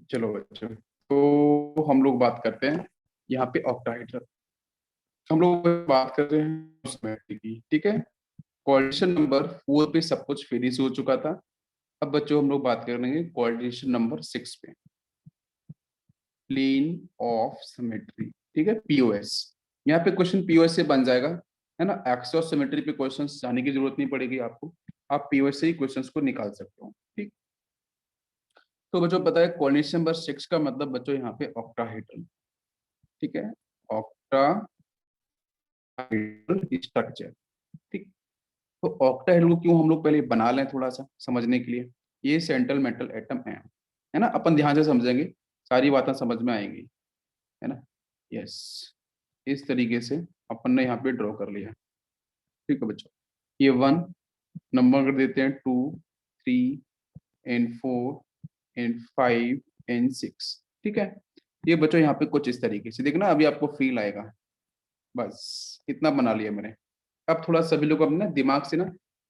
चलो बच्चों, तो हम लोग बात करते हैं यहाँ पे ऑक्टाहेड्रल। हम लोग बात कर रहे हैं सिमेट्री की, ठीक है। कोऑर्डिनेशन नंबर 4 पे सब कुछ फिनिश हो चुका था। अब बच्चों हम लोग बात करेंगे कोऑर्डिनेशन नंबर 6 पे, प्लेन ऑफ सिमेट्री, ठीक है, पीओएस। यहाँ पे क्वेश्चन पीओएस से बन जाएगा, है ना। एक्सिस ऑफ सिमेट्री पे क्वेश्चन जाने की जरूरत नहीं पड़ेगी आपको, आप पीओएस से ही क्वेश्चंस को निकाल सकते हो, ठीक। तो बच्चों पता है कोऑर्डिनेशन नंबर 6 का मतलब बच्चों यहाँ पे ऑक्टाहेड्रल, ठीक है, ऑक्टाहेड्रल स्ट्रक्चर, ठीक। तो ऑक्टाहेड्रल को क्यों हम लोग पहले बना लें थोड़ा सा समझने के लिए। ये सेंट्रल मेटल एटम है ना, अपन ध्यान से समझेंगे सारी बातें समझ में आएंगी, है ना। यस, इस तरीके से अपन ने यहाँ पे ड्रॉ कर लिया, ठीक है बच्चों। ये 1 नंबर कर देते हैं, 2, 3 एंड 4 एंड 5 एंड 6, ठीक है। ये बच्चों यहाँ पे कुछ इस तरीके से देखना, अभी आपको फील आएगा। बस इतना बना लिया मैंने। अब थोड़ा सभी लोग अपने दिमाग से ना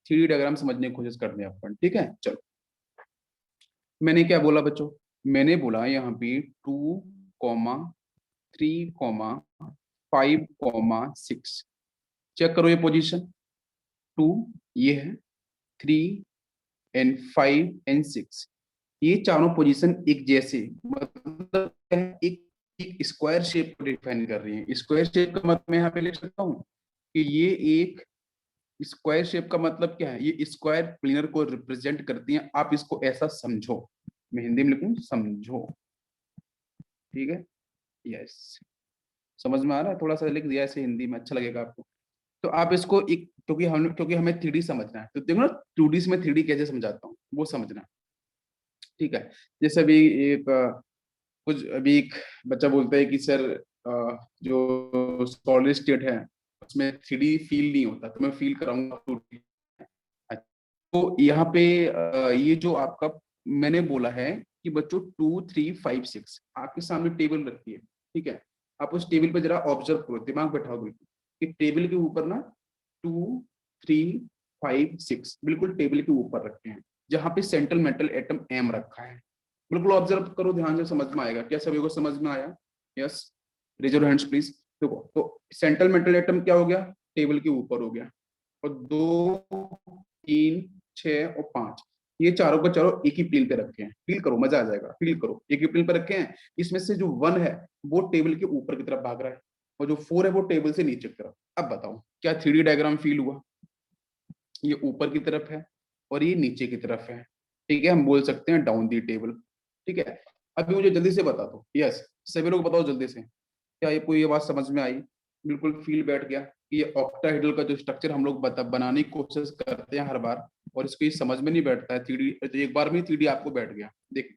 3D डायग्राम समझने की कोशिश करते हैं अपन, ठीक है। चलो, मैंने क्या बोला बच्चों, मैंने बोला यहाँ पे 2, 3, 5, 6। चेक करो ये पोजीशन, 2 ये है, 3 एंड 5 एंड 6, ये चारों पोजीशन एक जैसे, मतलब एक स्क्वायर शेप को डिफाइन कर रही है। स्क्वायर शेप का मतलब मैं यहाँ पे लिख सकता हूँ कि ये एक स्क्वायर शेप का मतलब क्या है, ये स्क्वायर प्लेनर को रिप्रेजेंट करती हैं। आप इसको ऐसा समझो, मैं हिंदी में लिखूं, समझो, ठीक है। यस, समझ में आ रहा है, थोड़ा सा लिख दिया ऐसे हिंदी में, अच्छा लगेगा आपको। तो आप इसको एक, क्योंकि हमें 3D समझना है, तो देखो ना 2D से मैं 3D कैसे समझाता हूँ वो समझना, ठीक है। जैसे अभी एक कुछ अभी एक बच्चा बोलता है कि सर जो सॉलिड स्टेट है उसमें 3D फील नहीं होता, तो मैं फील कराऊंगा 2D। तो यहाँ पे ये जो आपका मैंने बोला है कि बच्चों 2, 3, 5, 6 आपके सामने टेबल रखी है, ठीक है। आप उस टेबल पे जरा ऑब्जर्व करो, दिमाग बैठाओ बिल्कुल, कि टेबल के ऊपर ना 2, 3, 5, 6 बिल्कुल टेबल के ऊपर रखे हैं, जहां पे सेंट्रल मेटल एटम एम रखा है। बिल्कुल ऑब्जर्व करो ध्यान से, समझ में आएगा। क्या सभी को समझ में आया? Yes, raise your hands please. देखो तो सेंट्रल मेटल एटम क्या हो गया, टेबल के ऊपर हो गया। और 2, 3, 6 और 5, ये चारों का चारों एक ही प्लेन पे रखे हैं। फील करो, मजा आ जाएगा, फील करो, एक ही प्लेन पे रखे हैं। इसमें से जो 1 है वो टेबल के ऊपर की तरफ भाग रहा है, और जो 4 है वो टेबल से नीचे की तरफ। अब बताओ क्या 3D डायग्राम फील हुआ? ये ऊपर की तरफ है और ये नीचे की तरफ है, ठीक है। हम बोल सकते हैं डाउन दी टेबल, ठीक है। अभी मुझे जल्दी से बता दो, यस, सभी लोग बताओ जल्दी से, क्या ये कोई ये बात समझ में आई? बिल्कुल फील बैठ गया कि ये ऑक्टाहेड्रल का जो स्ट्रक्चर हम लोग बनाने की कोशिश करते हैं हर बार, और इसको ये समझ में नहीं बैठता है 3D, तो एक बार में 3D आपको बैठ गया। देख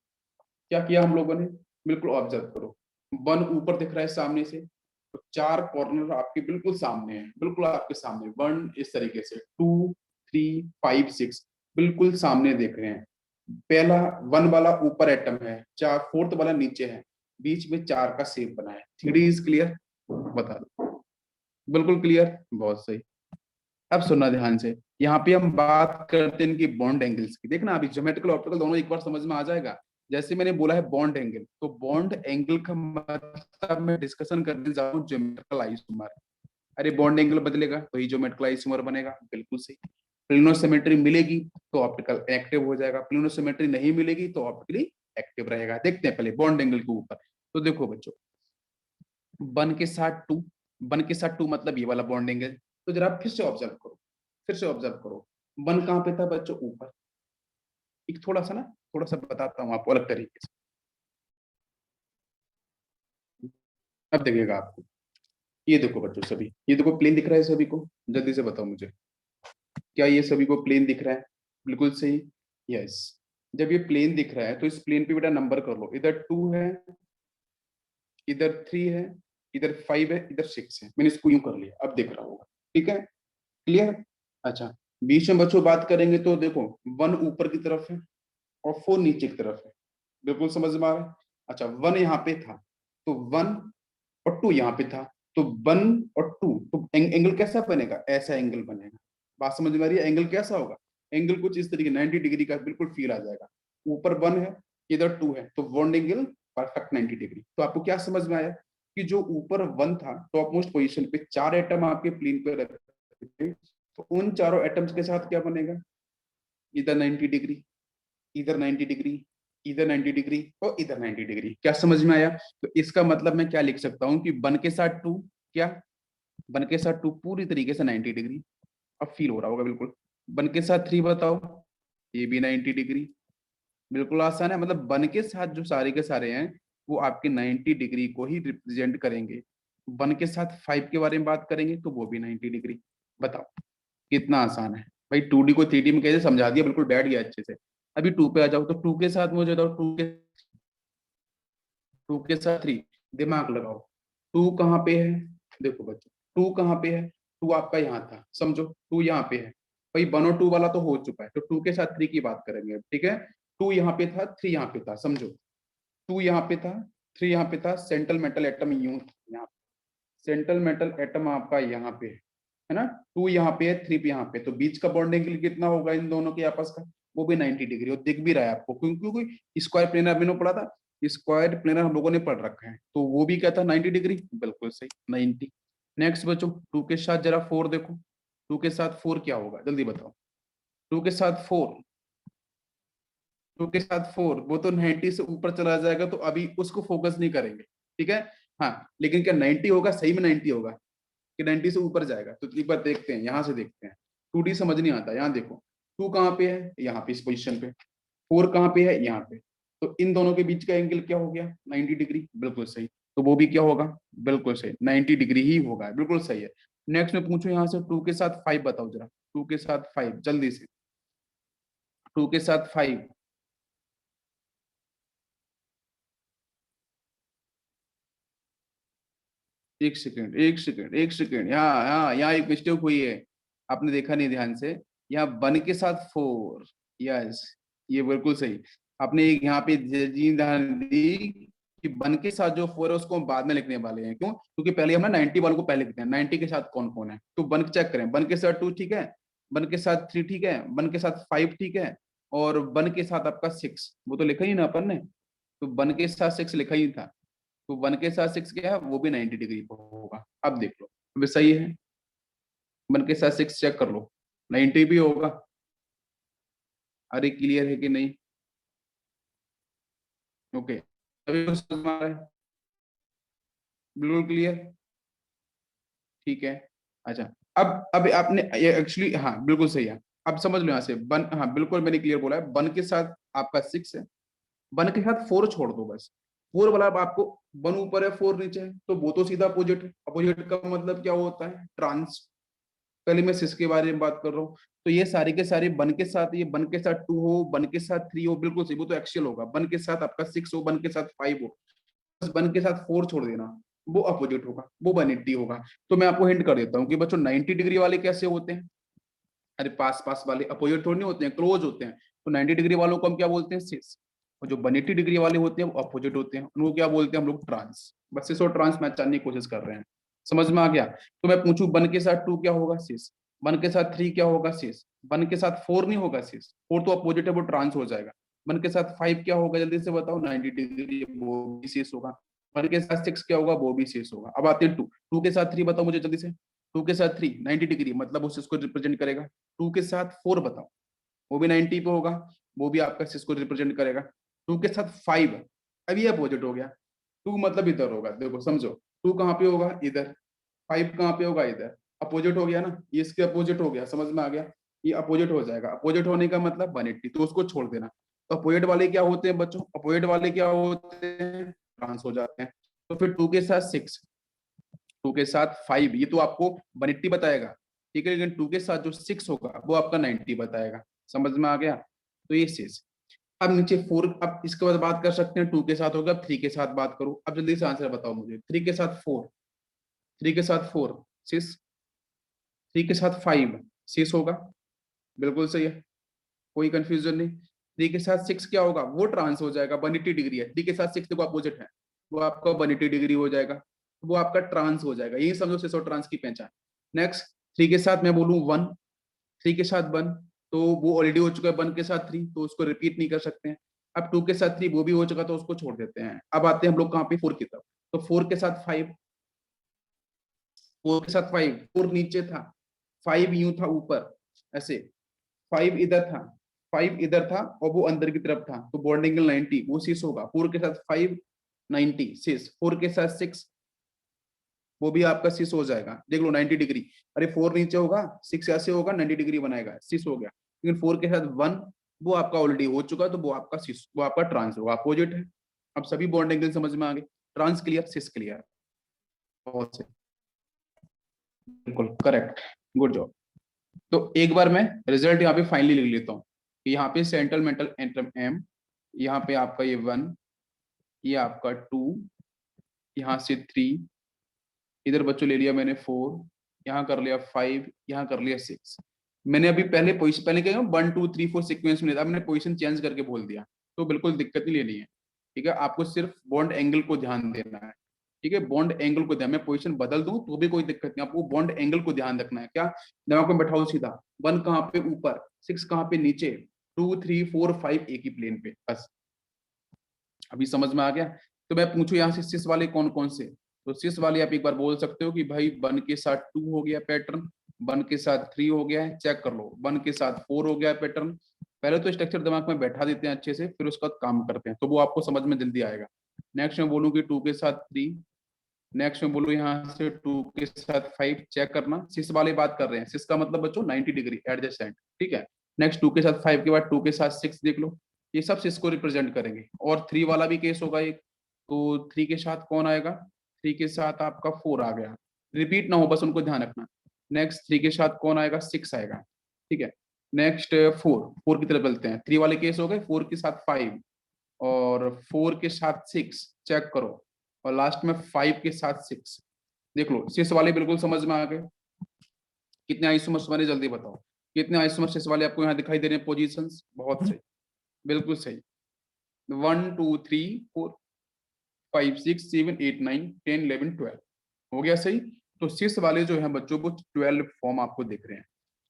क्या किया हम लोगों ने, बिल्कुल ऑब्जर्व करो। 1 ऊपर दिख रहा है सामने से, तो 4 कॉर्नर आपके बिल्कुल सामने है, बिल्कुल आपके सामने 1 इस तरीके से, 2, 3, 5, 6 बिल्कुल सामने देख रहे हैं। पहला 1 वाला ऊपर एटम है, 4 फोर्थ वाला नीचे है, बीच में 4 का शेप बना है। 3D is clear? बता दो, बिल्कुल क्लियर, बहुत सही। अब सुनना ध्यान से, यहाँ पे हम बात करते हैं इनकी बॉन्ड एंगल्स की। देखना अभी ज्योमेट्रिकल ऑप्टिकल दोनों एक बार समझ में आ जाएगा। जैसे मैंने बोला है बॉन्ड एंगल, तो बॉन्ड एंगल का मतलब मैं डिस्कशन करने जा रहा हूँ ज्योमेट्रिकल आइसोमर। अरे बॉन्ड एंगल बदलेगा तो ही ज्योमेट्रिकल आइसोमर बनेगा, बिल्कुल सही। प्लिनोसिमेट्री मिलेगी तो ऑप्टिकल एक्टिव हो जाएगा, प्लिनोसिमेट्री नहीं मिलेगी तो ऑप्टिकली एक्टिव रहेगा। देखते हैं पहले बॉन्ड एंगल के ऊपर। तो देखो बच्चों, 1 के साथ 2, 1 के साथ 2 मतलब ये वाला बॉन्ड एंगल। तो जरा फिर से ऑब्जर्व करो, फिर से ऑब्जर्व करो। 1 कहाँ पे था बच्चों? ऊपर। एक थोड़ा सा ना, थोड़ा सा बताता हूँ आपको अलग तरीके से, अब देखिएगा आपको। ये देखो बच्चों सभी, ये देखो प्लेन दिख रहा है सभी को? जल्दी से बताओ मुझे, क्या ये सभी को प्लेन दिख रहा है? बिल्कुल सही, यस। जब ये प्लेन दिख रहा है तो इस प्लेन पे बेटा नंबर कर लो, इधर 2 है, इधर 3 है, इधर 5 है, इधर 6 है। मैंने इसको यूं कर लिया, अब दिख रहा होगा, ठीक है, क्लियर। अच्छा, बीच में बच्चों बात करेंगे तो देखो 1 ऊपर की तरफ है और 4 नीचे की तरफ है, बिल्कुल समझ में आ रहा है। अच्छा 1 यहाँ पे था, तो 1 और 2 यहाँ पे था, तो 1 और 2, तो एंगल कैसा बनेगा? ऐसा एंगल बनेगा। बात समझ में आ रही है? एंगल कैसा होगा? एंगल कुछ इस तरीके 90 डिग्री का बिल्कुल फील आ जाएगा। ऊपर 1 है इधर 2 है, तो बॉन्ड एंगल परफेक्ट 90 डिग्री। तो आपको क्या समझ में आया कि जो ऊपर 1 था टॉप मोस्ट पोजीशन पे, 4 एटम आपके प्लेन पे रखे थे, तो उन चारों एटम्स के साथ क्या बनेगा, इधर 90 डिग्री, इधर 90 डिग्री, इधर 90 डिग्री और इधर 90 डिग्री। क्या समझ में आया? तो इसका मतलब मैं क्या लिख सकता हूँ कि 1 के साथ 2 क्या, 1 के साथ 2 पूरी तरीके से 90 डिग्री। अब फील हो रहा होगा बिल्कुल। 1 के साथ 3 बताओ, ये भी 90 डिग्री। बिल्कुल आसान है, मतलब 1 के साथ जो सारे के सारे हैं वो आपके 90 डिग्री को ही रिप्रेजेंट करेंगे। 1 के साथ 5 के बारे में बात करेंगे तो वो भी 90 डिग्री। बताओ कितना आसान है भाई। 2D को 3D में कैसे समझा दिया, बिल्कुल बैठ गया अच्छे से। अभी 2 पे आ जाओ, तो 2 के साथ मुझे बताओ, 2 के साथ 3, दिमाग लगाओ। 2 कहाँ पे है, देखो बच्चों 2 कहाँ पे है, 2 आपका यहाँ था, समझो 2 यहाँ पे है भाई। 1 और 2 वाला तो हो चुका है, तो 2 के साथ 3 की बात करेंगे, ठीक है। 2 यहाँ पे था, 3 यहाँ पे था, समझो 2 यहाँ पे था, 3 यहाँ पे था। सेंट्रल मेटल एटम यूं यहाँ, सेंट्रल मेटल एटम आपका यहाँ पे है ना। 2 यहाँ पे है, 3 पे यहाँ पे, तो बीच का बॉन्ड एंगल कितना होगा इन दोनों के आपस का, वो भी 90 डिग्री। और दिख भी रहा है आपको, क्योंकि स्क्वायर प्लेनर मैंने पढ़ा था, स्क्वायर प्लेनर हम लोगों ने पढ़ रखा है, तो वो भी क्या था 90 डिग्री, बिल्कुल सही 90। नेक्स्ट बच्चों 2 के साथ जरा 4 देखो, 2 के साथ 4 क्या होगा जल्दी बताओ। 2 के साथ 4, 2 के साथ 4 वो तो 90 से ऊपर चला जाएगा, तो अभी उसको फोकस नहीं करेंगे, ठीक है। हाँ, लेकिन क्या 90 होगा, सही में 90 होगा कि 90 से ऊपर जाएगा, तो एक बार देखते हैं, यहाँ से देखते हैं। 2D समझ नहीं आता, यहाँ देखो 2 कहाँ पे है, यहाँ पे इस पोजीशन पे। 4 कहाँ पे है, यहाँ पे। तो इन दोनों के बीच का एंगल क्या हो गया, 90 डिग्री, बिल्कुल सही। तो वो भी क्या होगा, बिल्कुल सही 90 डिग्री ही होगा, बिल्कुल सही है। नेक्स्ट में पूछो यहाँ से 2 के साथ 5 बताओ जरा, 2 के साथ 5 जल्दी से, 2 के साथ 5। एक सेकेंड, एक सेकेंड, एक सेकेंड, यहाँ यहाँ यहाँ एक मिस्टेक हुई है, आपने देखा नहीं ध्यान से। यहाँ 1 के साथ 4, यस, ये बिल्कुल सही। आपने एक यहाँ पे जी ध्यान दी कि 1 के साथ जो 4 है उसको हम बाद में लिखने वाले हैं, क्यों, क्योंकि पहले हम ना 90 वालों को पहले लिखते हैं। 90 के साथ कौन कौन है, तो 1 चेक करें, 1 के साथ 2 ठीक है, 1 के साथ 3 ठीक है, 1 के साथ 5 ठीक है, और 1 के साथ आपका 6, वो तो लिखा ही ना अपन ने, तो 1 के साथ 6 लिखा ही था। तो 1 के साथ 6 क्या है, वो भी 90 डिग्री पर होगा। अब देख लो, तो सही है। 1 के साथ 6 चेक कर लो, 90 भी होगा। अरे क्लियर है कि नहीं? ओके, अभी तो समझ में आ रहा है, बिल्कुल क्लियर, ठीक है। अच्छा, अब आपने एक्चुअली हाँ बिल्कुल सही है। अब समझ लो यहाँ से 1, हाँ बिल्कुल मैंने क्लियर बोला है। 1 के साथ आपका 6 है, 1 के साथ 4 छोड़ दो बस। 4 वाला अब आपको 1 ऊपर है 4 नीचे है, तो वो तो सीधा अपोजिट है। अपोजिट का मतलब क्या होता है, ट्रांस। पहले मैं सिस के बारे में बात कर रहा हूँ, तो ये सारे के सारे 1 के साथ, ये 1 के साथ 2 हो, 1 के साथ 3 हो, बिल्कुल सही, वो तो एक्सियल होगा। 1 के साथ आपका 6 हो, 1 के साथ 5 हो, बस 1 के साथ 4 छोड़ देना, वो अपोजिट होगा, वो 180 होगा। तो मैं आपको हिंट कर देता हूँ कि बच्चों 90 डिग्री वाले कैसे होते हैं। अरे पास पास वाले अपोजिट थोड़ी नहीं होते हैं, क्लोज होते हैं। तो 90 डिग्री वालों को हम क्या बोलते हैं, सिस। और जो 180 डिग्री वाले होते हैं वो अपोजिट होते हैं, उनको क्या बोलते हैं हम लोग, ट्रांस। बस सिस और ट्रांस मैच करने की कोशिश कर रहे हैं, समझ में आ गया। तो मैं पूछूं 1 के साथ 2 क्या होगा, सिस। 1 के साथ 3 क्या होगा, सिस। 1 के साथ 4 नहीं होगा, सिस, 4 तो अपोजिट है, वो ट्रांस हो जाएगा। 1 के साथ 5 क्या होगा, जल्दी से बताओ, 90 डिग्री, वो भी सिस होगा। 1 के साथ 6 क्या होगा, वो भी सिस होगा। अब आते हैं 2, 2 के साथ 3 बताओ मुझे जल्दी से। 2 के साथ 3 90 डिग्री, मतलब उस इसको रिप्रेजेंट करेगा। 2 के साथ 4 बताओ, वो भी 90 पे होगा, वो भी आपका इसको रिप्रेजेंट करेगा। 2 के साथ 5, अब ये अपोजिट हो गया। 2 मतलब इधर होगा, देखो समझो, 2 कहाँ पे होगा, इधर। 5 कहाँ पे होगा, इधर। अपोजिट हो गया ना, ये इसके अपोजिट हो गया, समझ में आ गया। ये अपोजिट हो जाएगा, अपोजिट होने का मतलब 180, तो उसको छोड़ देना। तो अपोजिट वाले क्या होते हैं बच्चों, अपोजिट वाले क्या होते हैं, ट्रांस हो जाते हैं। तो फिर 2 के साथ 6, 2 के साथ 5, ये तो आपको 180 बताएगा, ठीक है, लेकिन 2 के साथ जो 6 होगा वो आपका 90 बताएगा। समझ में आ गया, तो ये चीज। अब नीचे 4, अब इसके बाद बात कर सकते हैं 2 के साथ होगा, 3 के साथ बात करो। अब जल्दी से आंसर बताओ मुझे, 3 के साथ 4, 3 के साथ 4 6, 3 के साथ 5 6 होगा, बिल्कुल सही है, कोई कंफ्यूजन नहीं। 3 के साथ 6 क्या होगा, वो ट्रांस हो जाएगा, 180 डिग्री है। 3 के साथ 6 देखो अपोजिट है, वो आपका 180 डिग्री हो जाएगा, वो आपका ट्रांस हो जाएगा। यही समझो सिस और ट्रांस की पहचान। नेक्स्ट 3 के साथ मैं बोलूं 1, 3 के साथ 1, तो वो ऑलरेडी हो चुका है 1 के साथ 3, तो उसको रिपीट नहीं कर सकते हैं। अब 2 के साथ 3 वो भी हो चुका तो उसको छोड़ देते हैं। अब आते हैं हम लोग कहाँ पे 4 की तरफ। तो 4 के साथ 5, 4 के साथ 5, 4 नीचे था, 5 यूं था ऊपर ऐसे, 5 इधर था, 5 इधर था और वो अंदर की तरफ था, तो बॉन्ड एंगल 90 वो 6 होगा। 4 के साथ 5 90 6, 4 के साथ 6 वो भी आपका 6 हो जाएगा। देख लो 90 डिग्री। अरे 4 नीचे होगा, 6 ऐसे होगा, 90 डिग्री बनाएगा, 6 हो गया। लेकिन 4 के साथ 1 वो आपका ऑलरेडी हो चुका, तो वो आपका 6, वो आपका ट्रांस होगा, अपोजिट है। अब सभी बॉन्ड एंगल समझ में आ गए। Trans clear, 6 clear. बहुत सही, बिल्कुल करेक्ट, गुड जॉब। तो एक बार मैं रिजल्ट यहाँ पे फाइनली लिख लेता हूँ। यहाँ पे सेंट्रल मेंटल एटम एम, यहाँ पे आपका ये 1, ये आपका 2, यहाँ से 3, इधर बच्चों ले लिया मैंने 4, यहाँ कर लिया 5, यहाँ कर लिया 6। मैंने अभी पहले पोजिशन पहले क्या 1 2 3 4 सीक्वेंस में, मैंने पोजिशन चेंज करके बोल दिया, तो बिल्कुल दिक्कत नहीं लेनी है। ठीक है, आपको सिर्फ बॉन्ड एंगल को ध्यान देना है। ठीक है, बॉन्ड एंगल को ध्यान, मैं पोजीशन बदल दूं तो भी कोई दिक्कत नहीं, आपको बॉन्ड एंगल को ध्यान रखना है। क्या दिमाग में बैठाओ सीधा, 1 कहाँ पे ऊपर, 6 कहाँ पे नीचे, 2 3 4 5 एक ही प्लेन पे, बस। अभी समझ में आ गया। तो मैं पूछूं यहाँ से सिस वाले कौन कौन से, तो सिस वाले आप एक बार बोल सकते हो कि भाई 1 के साथ 2 हो गया पैटर्न, 1 के साथ 3 हो गया है, चेक कर लो, 1 के साथ 4 हो गया पैटर्न। पहले तो स्ट्रक्चर दिमाग में बैठा देते हैं अच्छे से, फिर उसका काम करते हैं, तो वो आपको समझ में जल्दी आएगा। नेक्स्ट में बोलूँ कि 2 के साथ 3, नेक्स्ट में बोलूँ यहाँ से 2 के साथ 5, चेक करना, सिस वाले बात कर रहे हैं, सिस का मतलब बच्चों 90 डिग्री एडजस्टेंट। ठीक है, नेक्स्ट 2 के साथ 5 के बाद 2 के साथ 6 देख लो, ये सब सिस को रिप्रेजेंट करेंगे। और 3 वाला भी केस होगा एक, तो 3 के साथ कौन आएगा, 3 के साथ आपका 4 आ गया, रिपीट ना हो बस उनको ध्यान रखना। नेक्स्ट 3 के साथ कौन आएगा, 6 आएगा। ठीक है, नेक्स्ट 4, 4 की तरफ चलते हैं, 3 वाले केस हो गए, 4 के साथ 5 और 4 के साथ 6, चेक करो, और लास्ट में 5 के साथ 6 देख लो। सिस वाले बिल्कुल समझ में आ गए। कितने आइसोमर्स वाले जल्दी बताओ, कितने आइसोमर्स सिस वाले आपको यहाँ दिखाई दे रहे हैं पोजीशंस, बहुत सही, बिल्कुल सही। 1 2 3 4 5 6 7 8 9 10 11 12 हो गया सही। तो सिस वाले जो है बच्चों को 12 फॉर्म आपको दिख रहे हैं।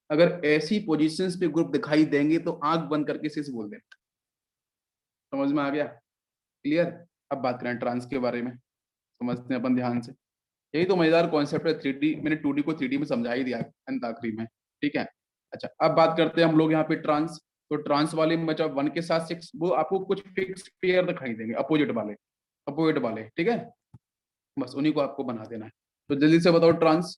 अगर ऐसी पोजीशंस पे ग्रुप दिखाई देंगे तो आंख बंद करके सिस बोल दें। समझ में आ गया, क्लियर। अब बात करें ट्रांस के बारे में, समझते हैं अपन ध्यान से। यही तो मजेदार कॉन्सेप्ट है, 3D मैंने 2D को 3D में समझा ही दिया अंत आखिरी में। ठीक है, अच्छा अब बात करते हैं हम लोग यहाँ पे ट्रांस। तो ट्रांस वाले में बचा 1 के साथ 6, वो आपको कुछ फिक्स पेयर दिखाई देंगे, अपोजिट वाले, अपोजिट वाले। ठीक है, बस उन्हीं को आपको बना देना है। तो जल्दी से बताओ ट्रांस।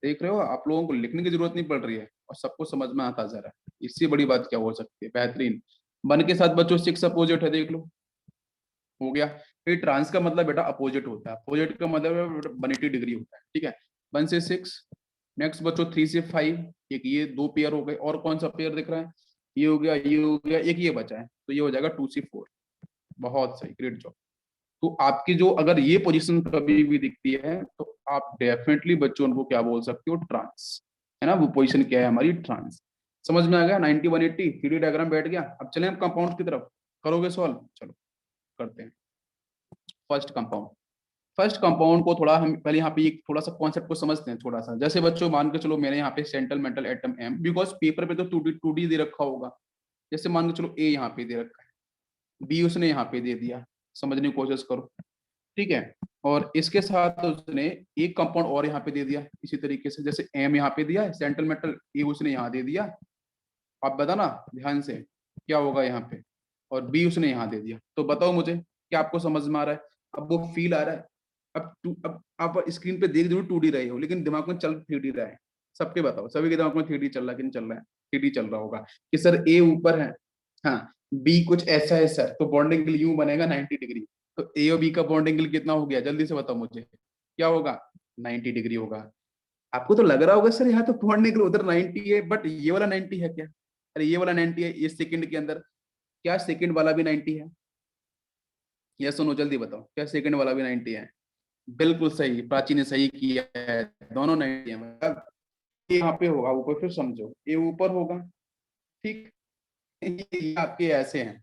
देख रहे हो, आप लोगों को लिखने की जरूरत नहीं पड़ रही है और सबको समझ में आता जा रहा है, इससे बड़ी बात क्या हो सकती है, बेहतरीन। 1 के साथ बच्चों 6 अपोजिट है, देख लो, हो गया। फिर ट्रांस का मतलब बेटा अपोजिट होता है, अपोजिट का मतलब 180 डिग्री होता है। ठीक है, 1 से 6, नेक्स्ट बच्चों 3 से 5, एक ये 2 पेयर हो गए, और कौन सा पेयर दिख रहा है, ये हो गया, ये हो गया, एक ये बचा है, तो ये हो जाएगा 2 से 4। बहुत सही, ग्रेट जॉब। तो आपकी जो अगर ये पोजीशन कभी भी दिखती है तो आप डेफिनेटली बच्चों उनको क्या बोल सकते हो, ट्रांस, है ना। वो पोजीशन क्या है हमारी, ट्रांस। समझ में आ गया, 90 180 3D डायग्राम बैठ गया। अब चलें हम कंपाउंड की तरफ, करोगे सॉल्व, चलो करते हैं। फर्स्ट कंपाउंड, फर्स्ट कंपाउंड को थोड़ा हम पहले यहाँ पे एक थोड़ा सा कॉन्सेप्ट को समझते हैं थोड़ा सा। जैसे बच्चों मान के चलो मैंने यहाँ पे central metal atom M, because paper पे तो 2D दे रखा होगा। जैसे मान के चलो ए यहाँ पे दे रखा है, बी उसने यहाँ पे दे दिया, समझने की कोशिश करो। ठीक है, और इसके साथ उसने एक कंपाउंड और यहाँ पे दे दिया इसी तरीके से, जैसे एम यहाँ पे दिया है सेंट्रल मेटल, ए उसने यहाँ दे दिया। आप बताना ध्यान से क्या होगा यहाँ पे, और बी उसने यहाँ दे दिया। तो बताओ मुझे क्या आपको समझ में आ रहा है, अब वो फील आ रहा है। अब आप स्क्रीन पे देख जरूर 2D रहे हो, लेकिन दिमाग में चल 3D रहा है। सबके बताओ, सभी के दिमाग में 3D चल रहा है कि नहीं चल रहा है, 3D चल रहा होगा कि सर ए ऊपर है, हाँ बी कुछ ऐसा है सर, तो बॉन्ड एंगल यूं बनेगा 90 डिग्री। तो ए और बी का बॉन्ड एंगल कितना हो गया, जल्दी से बताओ मुझे, क्या होगा, 90 डिग्री होगा। आपको तो लग रहा होगा सर यहाँ तो बॉन्ड एंगल उधर 90 है, बट ये वाला 90 है क्या, अरे ये वाला 90 है इस सेकंड के अंदर, क्या सेकंड वाला भी 90 है, ये सुनो जल्दी बताओ, क्या सेकंड वाला भी 90 है। बिल्कुल सही, प्राची ने सही किया है, दोनों 90 है। मतलब ये यहाँ पे होगा ऊपर, फिर समझो ये ऊपर होगा। ठीक, ये आपके ऐसे हैं,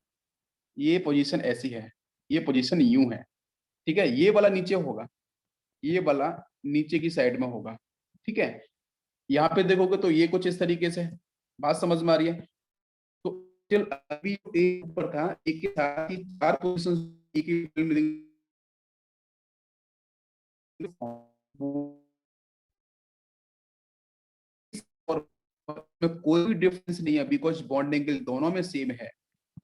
ये पोजीशन ऐसी है, ये पोजीशन यूं है। ठीक है, ये वाला नीचे होगा, ये वाला नीचे की साइड में होगा। ठीक है, यहाँ पे देखोगे तो ये कुछ इस तरीके से है। बात समझ में आ रही है। तो अभी एक ऊपर था, एक के साथ ही 4 पोजीशन एक ही फील्ड में और में कोई भी डिफरेंस नहीं है, बिकॉज बॉन्ड एंगल दोनों में सेम है।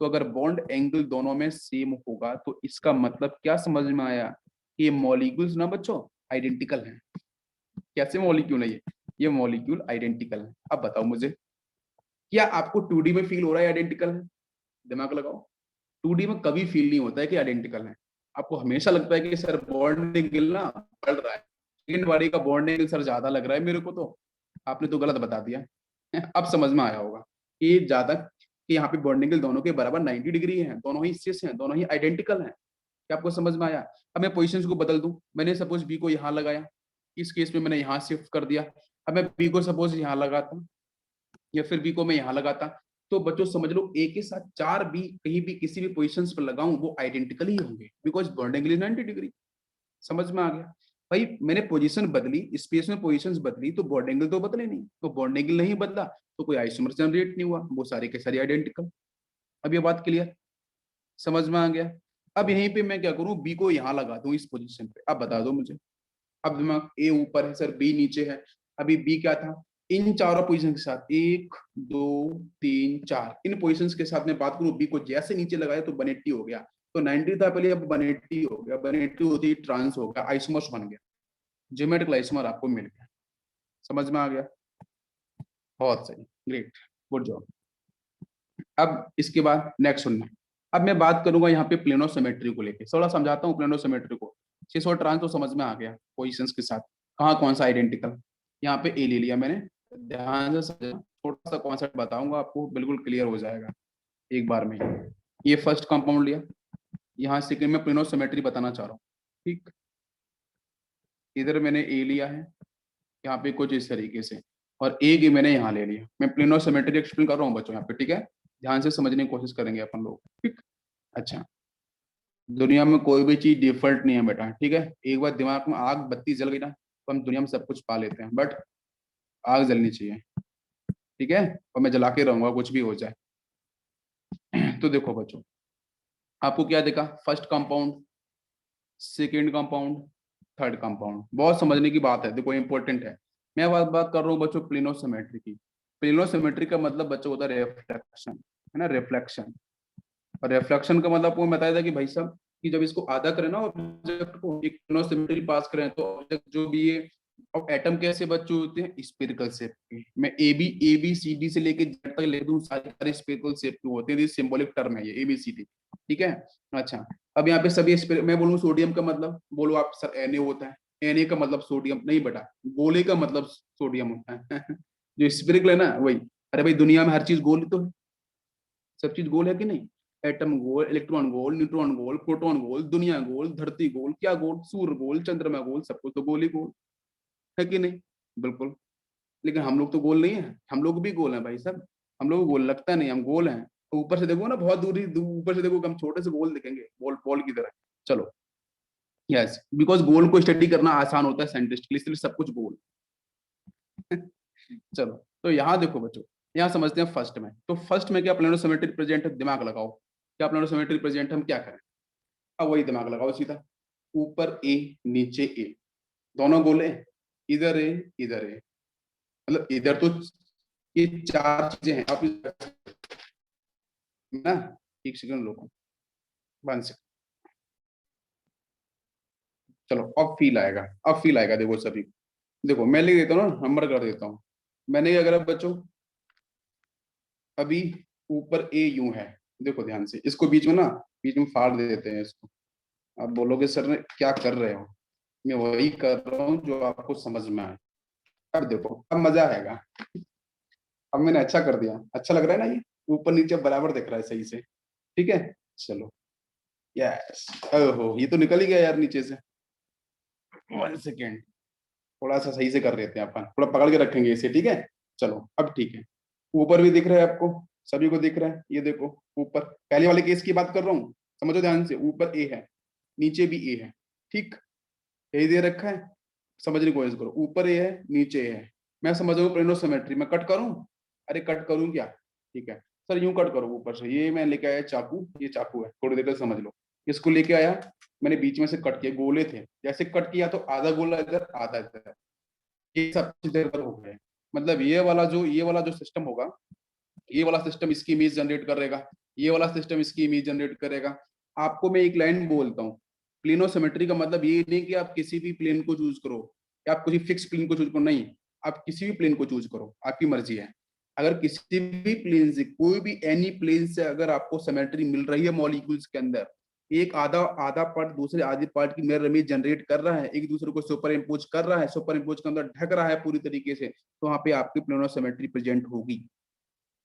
तो अगर बॉन्ड एंगल दोनों में सेम होगा तो इसका मतलब क्या समझ में आया कि ये मॉलिक्यूल्स ना बच्चों आइडेंटिकल हैं। कैसे मॉलिक्यूल है ये मॉलिक्यूल आइडेंटिकल है। अब बताओ मुझे, क्या आपको 2D में फील हो रहा है आइडेंटिकल है? दिमाग लगाओ। 2D में कभी फील नहीं होता है कि आइडेंटिकल है। आपको हमेशा लगता है कि सर बॉन्ड एंगल ना बढ़ रहा है, सेकंड वाली का बॉन्ड एंगल सर ज्यादा लग रहा है मेरे को, तो आपने तो गलत बता दिया। अब समझ में आया होगा कि ज्यादा कि यहाँ पे बॉन्ड एंगल दोनों के बराबर 90 डिग्री है, दोनों ही सिस हैं, दोनों ही आइडेंटिकल हैं। क्या आपको समझ में आया? अब मैं पोजीशंस को बदल दूं, मैंने सपोज बी को यहाँ लगाया, इस केस में मैंने यहाँ शिफ्ट कर दिया। अब मैं बी को सपोज यहाँ लगाता या फिर बी को मैं यहाँ लगाता, तो बच्चों समझ लो ए के साथ 4 बी कहीं भी किसी भी पोजीशंस पर लगाऊं वो आइडेंटिकल ही होंगे, because bond angle is 90 degree. समझ में आ गया? भाई मैंने पोजीशन बदली, स्पेस में पोजीशंस बदली, तो बॉन्ड एंगल तो बदले नहीं, तो बॉन्ड एंगल नहीं बदला तो कोई आइसोमर जनरेट नहीं हुआ, वो सारे के सारे आइडेंटिकल। अब ये बात क्लियर, समझ में आ गया? अब यहीं पे मैं क्या करूं, बी को यहाँ लगा दूं इस पोजीशन पे। अब बता दो मुझे, अब दिमाग ए ऊपर है सर, बी नीचे है। अभी बी क्या था, इन चारों पोजीशन के साथ, 1 2 3 4 इन पोजीशंस के साथ मैं बात करूं, बी को जैसे नीचे लगाया तो 180 हो गया। तो 90 था पहले, अब 180 हो गया, 180 होती ही ट्रांस हो गया, आइसोमर्स बन गया, ज्योमेट्रिकल आइसोमर आपको मिल गया। समझ में आ गया? बहुत सही, ग्रेट, गुड जॉब। अब इसके बाद नेक्स्ट सुनना। अब मैं बात करूंगा यहाँ पे प्लेनोसिमेट्री को लेके, थोड़ा समझाता हूँ प्लेनोसिमेट्री को। सिस और ट्रांस तो समझ में आ गया पोजीशंस के साथ, कहाँ कौन सा आइडेंटिकल। यहाँ पे ए ले लिया मैंने, ध्यान से समझना, छोटा सा कॉन्सेप्ट बताऊंगा आपको, बिल्कुल क्लियर हो जाएगा एक बार में। ये फर्स्ट कंपाउंड लिया, यहाँ सेकेंड में प्लेनोसिमेट्री बताना चाह रहा हूँ। ठीक, इधर मैंने ए लिया है, यहाँ पे कुछ इस तरीके से, और ए की मैंने यहाँ ले लिया। मैं प्लेनोसिमेट्री एक्सप्लेन कर रहा हूँ बच्चों यहाँ पे, ठीक है? ध्यान से समझने की कोशिश करेंगे अपन लोग, ठीक? अच्छा, दुनिया में कोई भी चीज डिफॉल्ट नहीं है बेटा, ठीक है? एक बार दिमाग में आग बत्ती जल गई ना, तो हम दुनिया में सब कुछ पा लेते हैं, बट आग जलनी चाहिए, ठीक है? और मैं जला के रहूंगा कुछ भी हो जाए। तो देखो बच्चों, आपको क्या देखा, first compound, second compound, third compound, बहुत समझने की बात है, देखो इंपॉर्टेंट है। मैं बात कर रहा हूँ बच्चों प्लेनोसिमेट्री की। प्लेनोसिमेट्री का मतलब बच्चों होता है रिफ्लेक्शन, है ना, रिफ्लेक्शन। और रिफ्लेक्शन का मतलब आपको बताया था कि भाई साहब कि जब इसको आधा करें ना ऑब्जेक्ट को, एक सिमेट्री पास करें, तो ऑब्जेक्ट जो भी ये, अब एटम कैसे बच्चे होते हैं, स्फेरिकल शेप के। मैं ए बी सी डी से लेके जेड तक ले दूं, सारे सारे स्फेरिकल शेप के होते हैं, ये सिंबॉलिक टर्म है ये ए बी सी डी, ठीक है? अच्छा, अब यहाँ पे सभी मैं बोलूँ सोडियम का मतलब, बोलो आप सर Na होता है, Na का मतलब सोडियम नहीं बेटा, गोले का मतलब सोडियम होता है। जो स्फेरिकल है ना वही। अरे भाई दुनिया में हर चीज गोल ही तो है, सब चीज गोल है कि नहीं? एटम गोल, इलेक्ट्रॉन गोल, न्यूट्रॉन गोल, प्रोटॉन गोल, दुनिया गोल, धरती गोल, क्या गोल, सूर्य गोल, चंद्रमा गोल, सब कुछ तो गोल ही गोल है कि नहीं? बिल्कुल। लेकिन हम लोग तो गोल नहीं है, हम लोग भी गोल हैं भाई साहब, हम लोग गोल लगता नहीं, हम गोल हैं। तो ऊपर से देखो ना, बहुत दूरी ऊपर से देखो, हम छोटे से गोल दिखेंगे, बॉल बॉल की तरह। चलो, यस, बिकॉज गोल को स्टडी करना आसान होता है साइंटिस्ट के लिए, इसलिए सब कुछ गोल। चलो, तो यहाँ देखो बच्चों, यहाँ समझते हैं फर्स्ट में। तो फर्स्ट में क्या प्लेनो प्रेजेंट है, दिमाग लगाओ, क्या प्लेनो प्रेजेंट हम क्या करें? अब वही दिमाग लगाओ सीधा, ऊपर ए नीचे ए, दोनों गोले, इधर ए इधर ए, मतलब इधर तो ये 4 चीजें हैं आप ना। एक सेकंड लोग, 1 सेकंड, चलो अब फील आएगा, अब फील आएगा, देखो सभी। देखो मैं लिख देता हूँ ना, नंबर कर देता हूँ। मैंने क्या करा बच्चों, अभी ऊपर ए यूं है, देखो ध्यान से, इसको बीच में ना, बीच में फाड़ देते हैं इसको। आप बोलोगे सर ने क्या कर रहे हो, मैं वही कर रहा हूँ जो आपको समझ में आए। अब देखो, अब मजा आएगा। अब मैंने अच्छा कर दिया, अच्छा लग रहा है ना ये, ऊपर नीचे बराबर दिख रहा है सही से, ठीक है? चलो, यस, ओहो ये तो निकल ही गया यार नीचे से। 1 सेकेंड, थोड़ा सा सही से कर लेते हैं अपन, थोड़ा पकड़ के रखेंगे इसे, ठीक है? चलो अब ठीक है, ऊपर भी दिख रहा है आपको, सभी को दिख रहा है, ये देखो ऊपर, पहले वाले केस की बात कर रहा हूँ, समझो ध्यान से, ऊपर ए है, नीचे भी ए है, ठीक? यही दे रखा है, समझने की कोशिश करो, ऊपर ए है नीचे ए है। मैं समझ रहा हूँ प्लेनो सिमेट्री, मैं कट करूं? अरे कट करूं क्या? ठीक है, सर यूं कट करो ऊपर से, ये मैं लेके आया चाकू, ये चाकू है, थोड़ी देर तक समझ लो। इसको लेके आया, मैंने बीच में से कट किया, गोले थे, जैसे कट किया तो आधा गोला इधर आधा इधर, ये सब चीजें इधर हो गए। मतलब ये वाला जो सिस्टम होगा, ये वाला सिस्टम इसकी इमेज जनरेट करेगा, ये वाला सिस्टम इसकी इमेज जनरेट करेगा। आपको मैं एक लाइन बोलता हूँ, प्लेनोसिमेट्री का मतलब ये नहीं कि आप किसी भी प्लेन को चूज करो या आप किसी फिक्स प्लेन को चूज करो, नहीं, आप किसी भी प्लेन को चूज करो, आपकी मर्जी है। अगर किसी भी प्लेन से, कोई भी एनी प्लेन से अगर आपको सिमेट्री मिल रही है मॉलिक्यूल्स के अंदर, एक आधा आधा पार्ट दूसरे आधे पार्ट की मिरर इमेज जनरेट कर रहा है, एक दूसरे को सुपर इम्पोज कर रहा है, सुपर इम्पोज के अंदर ढक रहा है पूरी तरीके से, तो वहां पे आपकी प्लेनोसिमेट्री प्रेजेंट होगी।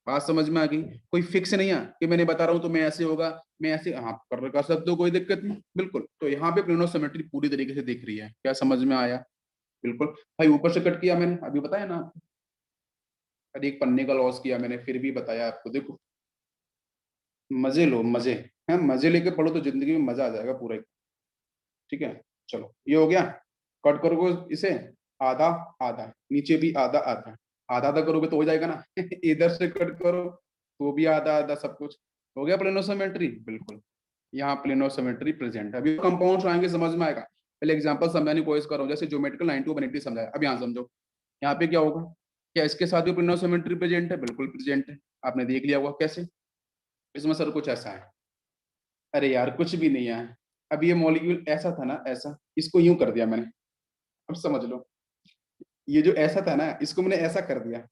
बात समझ में आ गई? कोई फिक्स नहीं है कि मैंने बता रहा हूँ तो मैं ऐसे होगा, मैं ऐसे, हाँ कर सकते हो, कोई दिक्कत नहीं, बिल्कुल। तो यहाँ पे प्लेनोसिमेट्री पूरी तरीके से दिख रही है, क्या समझ में आया? बिल्कुल भाई, ऊपर से कट किया मैंने, अभी बताया ना आपको। अरे एक पन्ने का लॉस किया मैंने, फिर भी बताया आपको, देखो मजे लो मजे, है मजे लेके पढ़ो तो जिंदगी में मजा आ जाएगा पूरा एक। ठीक है, चलो ये हो गया। कट करोगे इसे, आधा आधा, नीचे भी आधा आधा, आधा आधा करोगे तो हो जाएगा ना इधर से कट करो तो भी आधा आधा, सब कुछ हो गया प्लेनोसिमेट्री, बिल्कुल। यहाँ प्लेनोसिमेट्री प्रेजेंट है। अभी कंपाउंड्स आएंगे समझ में आएगा, पहले एग्जांपल समझाने की कोशिश कर रहा हूँ, जैसे ज्योमेट्रिकल 90 180 समझाया, अब यहाँ समझो। यहाँ पे क्या होगा, क्या इसके साथ भी प्लेनोसिमेट्री प्रेजेंट है? बिल्कुल प्रेजेंट है, आपने देख लिया होगा कैसे। इसमें सर कुछ ऐसा है, अरे यार कुछ भी नहीं है। अब ये मॉलिक्यूल ऐसा था ना, ऐसा, इसको यूं कर दिया मैंने, अब समझ लो, ये जो ऐसा था ना, इसको मैंने ऐसा कर दिया,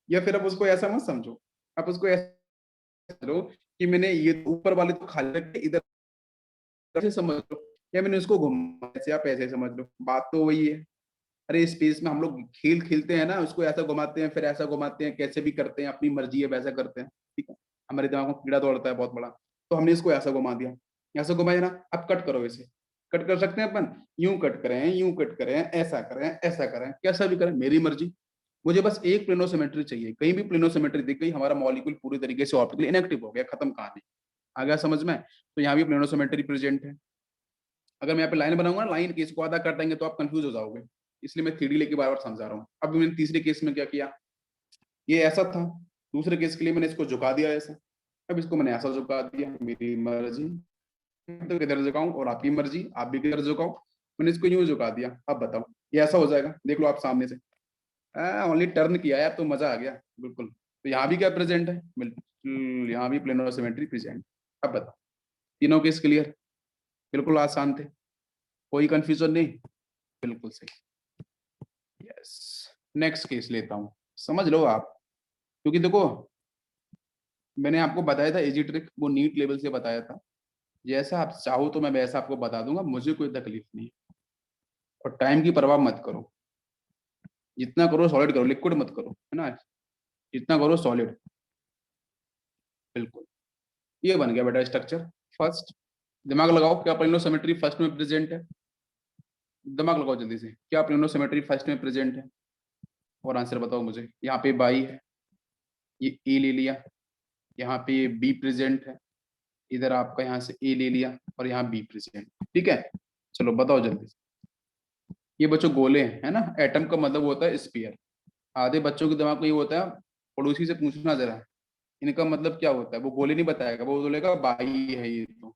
या फिर अब उसको ऐसा मत समझो, आप उसको ऐसा समझो कि मैंने ये ऊपर वाले तो खाली रख के इधर से समझ लो, या मैंने उसको घुमा, ऐसे आप ऐसे समझ लो, बात तो वही है। अरे स्पेस में हम लोग खेल खेलते हैं ना, उसको ऐसा घुमाते हैं फिर ऐसा घुमाते हैं, कैसे भी करते हैं, अपनी मर्जी है वैसा करते हैं। ठीक है, हमारे दिमाग में कीड़ा दौड़ता है बहुत बड़ा, तो हमने इसको ऐसा घुमा दिया, ऐसा घुमाया ना, अब कट करो इसे। कट कर सकते हैं अपन, यूं कट करें, यूं कट करें, ऐसा करें, ऐसा करें, कैसा भी करें, मेरी मर्जी। मुझे बस एक प्लेनोसिमेट्री चाहिए, कहीं भी प्लेनोसिमेट्री दिख गई, हमारा मॉलिक्यूल पूरी तरीके से ऑप्टिकली इनएक्टिव हो गया, खत्म कहानी। आ गया समझ में? तो यहाँ भी प्लेनोसिमेट्री प्रेजेंट है। अगर मैं यहाँ पे लाइन बनाऊंगा ना, लाइन केस को आधा कर देंगे तो आप कंफ्यूज हो जाओगे, इसलिए मैं 3D लेके बार बार समझा रहा हूँ। अब मैंने तीसरे केस में क्या किया, ये ऐसा था, दूसरे केस के लिए मैंने इसको झुका दिया ऐसा, अब इसको मैंने ऐसा झुका दिया, मेरी मर्जी, तो किधर झुकाऊं और आपकी मर्जी, आप भी किधर झुकाओ। मैंने इसको यूं झुका दिया, अब बताओ ये ऐसा हो जाएगा, देख लो आप सामने से, ओनली टर्न किया यार तो मजा आ गया, बिल्कुल। तो यहाँ भी क्या प्रेजेंट है, बिल्कुल यहाँ भी प्लेनो सिमेट्री प्रेजेंट। अब बताओ, तीनों केस क्लियर? बिल्कुल आसान थे, कोई कंफ्यूजन नहीं, बिल्कुल सही। यस, नेक्स्ट केस लेता हूँ, समझ लो आप, क्योंकि देखो मैंने आपको बताया था इजी ट्रिक, वो नीट लेवल से बताया था, जैसा आप चाहो तो मैं वैसा आपको बता दूंगा, मुझे कोई तकलीफ नहीं है। और टाइम की परवाह मत करो, जितना करो सॉलिड करो, लिक्विड मत करो, है ना, जितना करो सॉलिड, बिल्कुल। ये बन गया बेटा स्ट्रक्चर फर्स्ट। दिमाग लगाओ, क्या प्लेनोसिमेट्री फर्स्ट में प्रेजेंट है? दिमाग लगाओ जल्दी से, क्या प्लेनोसिमेट्री फर्स्ट में प्रेजेंट है? और आंसर बताओ मुझे। यहाँ पे बाई है, ये ए ले लिया, यहाँ पे बी प्रेजेंट है, इधर आपका यहाँ से ए ले लिया और यहाँ बी प्रेजेंट, ठीक है। चलो बताओ जल्दी से। ये बच्चों गोले हैं, है ना, एटम का मतलब होता है स्फीयर। आधे बच्चों के दिमाग में ये होता है, पड़ोसी से पूछना जरा इनका मतलब क्या होता है, वो गोले नहीं बताएगा, वो बोलेगा बाई है ये तो,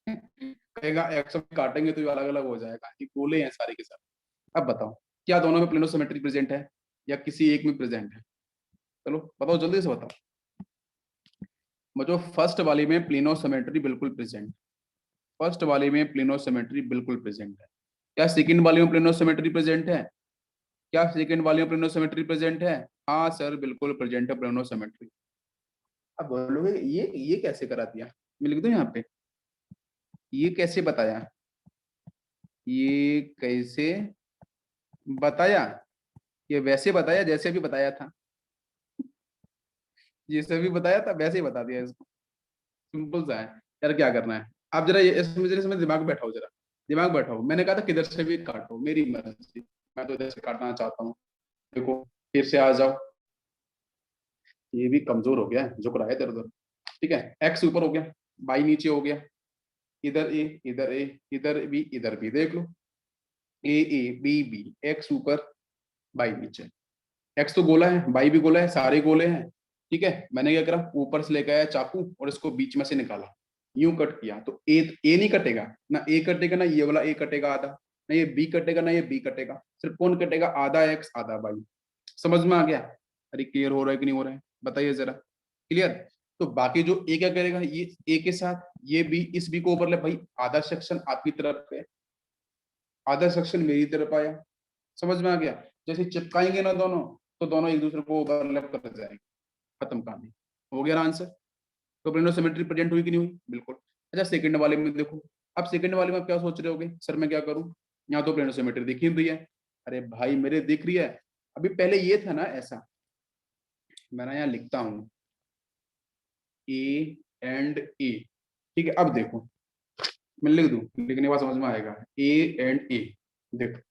कहेगा एक्स काटेंगे तो ये अलग अलग हो जाएगा, ये गोले हैं सारे के सारे। अब बताओ, क्या दोनों में प्लेनोसिमेट्री प्रेजेंट है या किसी एक में प्रेजेंट है? चलो बताओ जल्दी से बताओ मुझे। फर्स्ट वाली में प्लेनोसिमेट्री बिल्कुल प्रेजेंट, फर्स्ट वाले में प्लेनोसिमेट्री बिल्कुल प्रेजेंट है। क्या सेकंड वाले में प्लेनोसिमेट्री प्रेजेंट है? क्या सेकंड वाले में प्लेनोसिमेट्री प्रेजेंट है? हाँ सर बिल्कुल प्रेजेंट है प्लेनोसिमेट्री। अब बोलोगे ये कैसे करा दिया, मैं लिख दूं यहाँ पे, ये कैसे बताया, ये कैसे बताया, ये वैसे बताया जैसे भी बताया था, जैसे भी बताया था वैसे ही बता दिया इसको, सिंपल सा है। यार क्या करना है, आप जरा ये इसमें दिमाग बैठाओ जरा, दिमाग बैठाओ, मैंने कहा था किधर से भी काटो मेरी मर्जी, मैं तो इधर से काटना चाहता हूँ, देखो फिर से आ जाओ, ये भी कमजोर हो गया है, झुक रहा है इधर उधर। ठीक है, एक्स ऊपर हो गया, बाई नीचे हो गया, इधर ए इधर ए, इधर भी देख लो, ए ए बी बी, एक्स ऊपर बाई नीचे। एक्स तो गोला है, बाई भी गोला है, सारे गोले हैं, ठीक है, मैंने क्या करा, ऊपर से लेकर आया चाकू और इसको बीच में से निकाला, यूं कट किया, तो ए नहीं कटेगा ना, ए कटेगा ना, ये वाला ए कटेगा आधा, ना ये बी कटेगा ना ये बी कटेगा, सिर्फ कौन कटेगा, आधा एक्स आधा वाई। समझ में आ गया? अरे क्लियर हो रहा है कि नहीं हो रहा है, बताइए जरा। क्लियर? तो बाकी जो ए क्या करेगा, ये ए के साथ ये बी, इस बी को ओवरलैप, भाई आधा सेक्शन आपकी तरफ है, आधा सेक्शन मेरी तरफ आया। समझ में आ गया? जैसे चिपकाएंगे ना दोनों, तो दोनों एक दूसरे को ओवरलैप कर जाएंगे, खत्म कहानी। हो गया आंसर? तो प्लेनो सिमेट्री प्रेजेंट हुई कि नहीं हुई? बिल्कुल। अच्छा सेकंड वाले में देखो, अब सेकंड वाले में आप क्या सोच रहे होगे, सर मैं क्या करूं, यहाँ तो प्लेनो सिमेट्री दिख ही रही है। अरे भाई मेरे दिख रही है, अभी पहले ये था ना ऐसा, मैं ना यहाँ लिखता हूँ ए एंड ए, ठीक है। अब देखो मैं लिख दूं, लिखने के बाद समझ में आएगा, ए एंड ए, देखो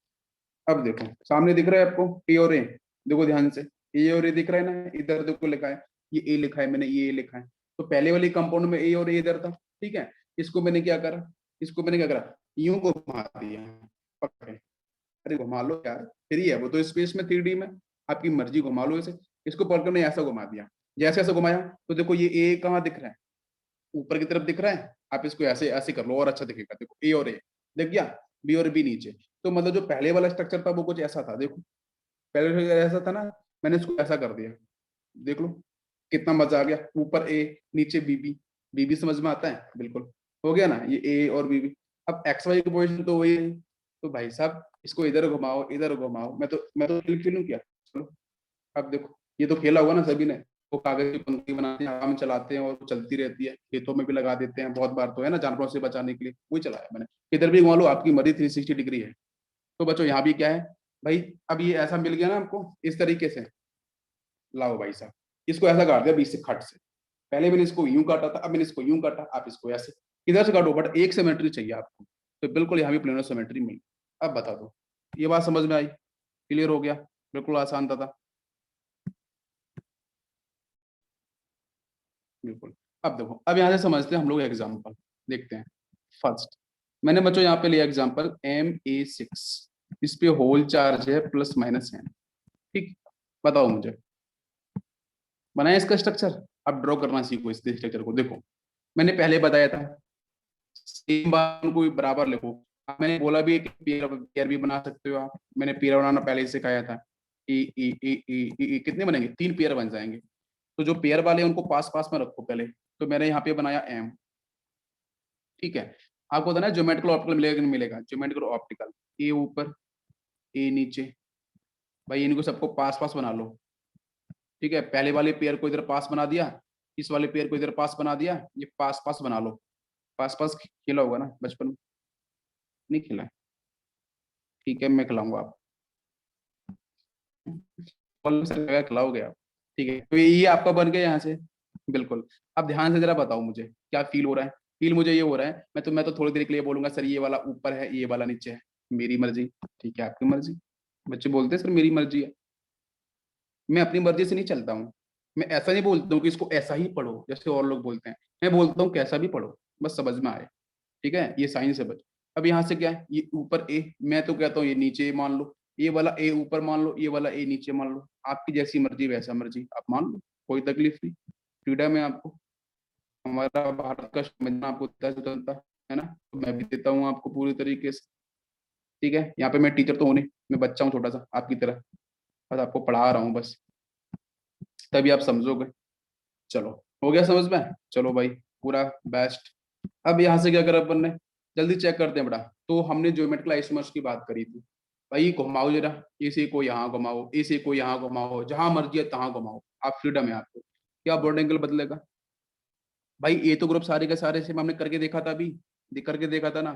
अब देखो सामने दिख रहा है आपको ए और ए, देखो ध्यान से, ए और ए दिख रहा है ना, इधर देखो लिखा है, ये ए लिखा है मैंने, ये ए लिखा है, तो पहले वाली कंपाउंड में ए और ए इधर था, ठीक है। इसको मैंने क्या करा, इसको मैंने क्या करा, यूं को घुमा दिया, पकड़े, अरे घुमा लो यार, फ्री है वो तो स्पेस में, 3D में, आपकी मर्जी घुमा लो इसे। इसको पकड़ ने ऐसा घुमा दिया, जैसे ऐसा घुमाया तो देखो ये ए कहाँ दिख रहा है, ऊपर की तरफ दिख रहा है, आप इसको ऐसे ऐसे कर लो और अच्छा दिखेगा, देखो ए और ए दिख गया, बी और बी नीचे। तो मतलब जो पहले वाला स्ट्रक्चर था वो कुछ ऐसा था, देखो पहले ऐसा था ना, मैंने इसको ऐसा कर दिया, देख लो कितना मजा आ गया, ऊपर ए नीचे बीबी, बीबी समझ में आता है, बिल्कुल हो गया ना, ये ए और बीबी। अब एक्स वाई की पोजीशन तो वही है, तो भाई साहब इसको इधर घुमाओ, मैं तो फिल्म किया, चलो अब देखो, ये तो खेला हुआ ना सभी ने, वो कागज की पंक्ति बनाते हैं, हवा में चलाते हैं और वो चलती रहती है, खेतों में भी लगा देते हैं बहुत बार, तो है ना जानवरों से बचाने के लिए, वही चलाया मैंने। इधर भी घुमा लो, आपकी मर्जी 360 डिग्री है। तो बच्चों यहाँ भी क्या है भाई, अब ये ऐसा मिल गया ना आपको इस तरीके से, लाओ भाई साहब, इसको ऐसा काट दिया बीच से खट से, पहले मैंने इसको यूं काटा था, अब मैंने इसको यूं काटा, आप इसको ऐसे इधर से काटो, बट एक सिमेट्री चाहिए आपको, तो बिल्कुल यहाँ भी प्लेनो सिमेट्री मिली। अब बता दो, ये बात समझ में आई? क्लियर हो गया? बिल्कुल आसान था। बिल्कुल। अब देखो, अब यहाँ से समझते हैं हम लोग एग्जाम्पल, देखते हैं। फर्स्ट मैंने बच्चों यहाँ पे लिया एग्जाम्पल Ma6, इस पे होल चार्ज है प्लस माइनस है, ठीक। बताओ मुझे, बनाया इसका स्ट्रक्चर? अब ड्रॉ करना सीखो इस स्ट्रक्चर को, देखो मैंने पहले बताया था सेम बात को भी बराबर लिखो। अब मैंने बोला भी कि पेयर पेयर भी बना सकते हो आप, मैंने पेयर बनाना पहले ही सिखाया था। कितने बनेंगे, 3 पेयर बन जाएंगे। तो जो पेयर वाले हैं उनको पास पास में रखो पहले, तो मैंने यहाँ पे बनाया एम, ठीक है। आपको होता है ना ज्योमेट्रिकल ऑप्टिकल मिलेगा कि नहीं मिलेगा, ज्योमेट्रिकल ऑप्टिकल, ए ऊपर ए नीचे, भाई इनको सबको पास पास बना लो, ठीक है। पहले वाले पेयर को इधर पास बना दिया, इस वाले पेयर को इधर पास बना दिया, ये पास पास बना लो। पास पास खेला होगा ना बचपन में? नहीं खेला है? ठीक है मैं खिलाऊंगा आप, खिलाओगे आप, ठीक है। तो ये आपका बन गया यहाँ से, बिल्कुल। अब ध्यान से जरा बताओ मुझे क्या फील हो रहा है, फील मुझे ये हो रहा है, मैं तो थोड़ी देर के लिए बोलूंगा सर ये वाला ऊपर है ये वाला नीचे है, मेरी मर्जी, ठीक है आपकी मर्जी। बच्चे बोलते हैं सर मेरी मर्जी है, मैं अपनी मर्जी से नहीं चलता हूँ। मैं ऐसा नहीं बोलता हूँ कि इसको ऐसा ही पढ़ो जैसे और लोग बोलते हैं, मैं बोलता हूँ कैसा भी पढ़ो, बस समझ में आए, ठीक है। ये साइंस है बच्चों। अब यहाँ से क्या है, ये ऊपर ए, मैं तो कहता हूँ ये नीचे मान लो, ये वाला ए ऊपर मान लो, ये वाला ए नीचे मान लो, आपकी जैसी मर्जी वैसा मर्जी आप मान लो, कोई तकलीफ नहीं, फ्रीडम है आपको। हमारा भारत का संविधान आपको देता है स्वतंत्रता, है ना, तो मैं भी देता हूँ आपको पूरी तरीके से, ठीक है। यहाँ पे मैं टीचर तो हूँ नहीं, मैं बच्चा हूँ छोटा सा आपकी तरह, बस आपको पढ़ा रहा हूँ बस, तभी आप समझोगे। चलो हो गया समझ में, चलो भाई पूरा बेस्ट। अब यहाँ से क्या करा अपन ने, जल्दी चेक करते हैं बेटा। तो हमने ज्योमेट्रिकल आइसोमर्स की बात करी थी, भाई घुमाओ जरा, इसी को यहाँ घुमाओ, इसी को यहाँ घुमाओ, जहां मर्जी है तहां घुमाओ, आप फ्रीडम है आपको। क्या बॉन्ड एंगल बदलेगा? भाई ए तो ग्रुप सारे के सारे सेम हमने करके देखा था अभी, करके देखा था ना,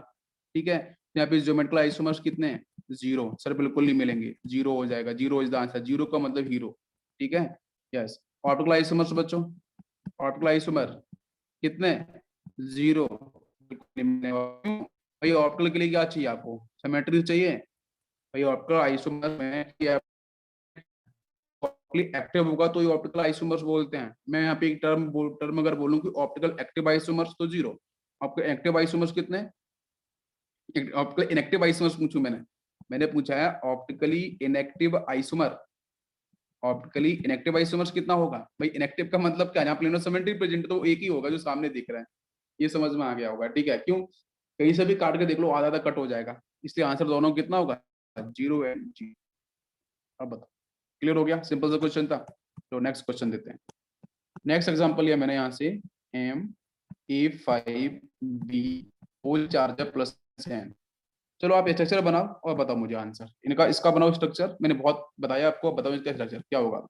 ठीक है। यहाँ पे ज्योमेट्रिकल आइसोमर्स कितने हैं, 0 सर, बिल्कुल नहीं मिलेंगे, 0 हो जाएगा, 0 इज द आंसर, 0 का मतलब हीरो, ठीक है। यस। ऑप्टिकल आइसोमर्स बच्चों, ऑप्टिकल आइसोमर कितने, 0, बिल्कुल नहीं मिलने वाला। क्यों भाई, ऑप्टिकल के लिए क्या चाहिए आपको, सिमेट्री चाहिए। भाई ऑप्टिकल आइसोमर में एक्टिव होगा तो ये ऑप्टिकल आइसोमर्स बोलते हैं। मैं यहाँ पे एक टर्म अगर बोलूं कि ऑप्टिकल एक्टिव आइसोमर्स, तो 0। आपके एक्टिव आइसोमर्स कितने, ऑप्टिकल इनएक्टिव आइसोमर्स पूछूं मैंने, मैंने पूछा है optically inactive isomer, optically inactive isomers कितना होगा भाई, इनएक्टिव का मतलब क्या है, यहाँ प्लेनो सिमेट्री प्रेजेंट तो एक ही होगा जो सामने दिख रहा है, ये समझ में आ गया होगा, ठीक है। क्यों, कहीं से भी काट के देख लो आधा आधा कट हो जाएगा, इसलिए आंसर दोनों कितना होगा, 0 एंड 0। अब बताओ, क्लियर हो गया, सिंपल सा क्वेश्चन था। तो नेक्स्ट क्वेश्चन देते हैं। नेक्स्ट एग्जांपल लिया मैंने यहाँ से, M A5B whole charger plus n। चलो आप स्ट्रक्चर बनाओ और बताओ मुझे आंसर इनका, इसका बनाओ स्ट्रक्चर, मैंने बहुत बताया आपको, बताओ इसका स्ट्रक्चर क्या होगा।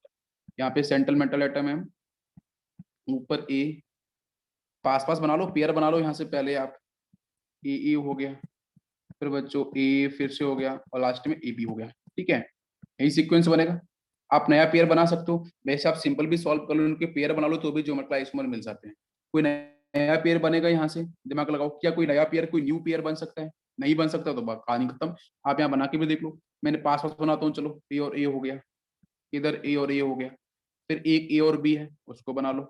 यहाँ पे सेंट्रल मेटल एटम है, ऊपर ए, पास पास बना लो, पेयर बना लो यहाँ से पहले आप, ए हो गया, फिर बच्चों ए फिर से हो गया, और लास्ट में ए बी हो गया, ठीक है, यही सीक्वेंस बनेगा। आप नया पेयर बना सकते हो, वैसे आप सिंपल भी सॉल्व कर लो, उनके पेयर बना लो तो भी ज्योमेट्रिक आइसोमर मिल जाते हैं। कोई नया पेयर बनेगा यहाँ से, दिमाग लगाओ, क्या कोई नया पेयर, कोई न्यू पेयर बन सकता है, नहीं बन सकता तो बात कहानी खत्म। आप यहाँ बना के भी देख लो, मैंने पास पास बनाता हूँ, चलो ए और ए हो गया, इधर ए और ए हो गया, फिर एक ए और बी है उसको बना लो,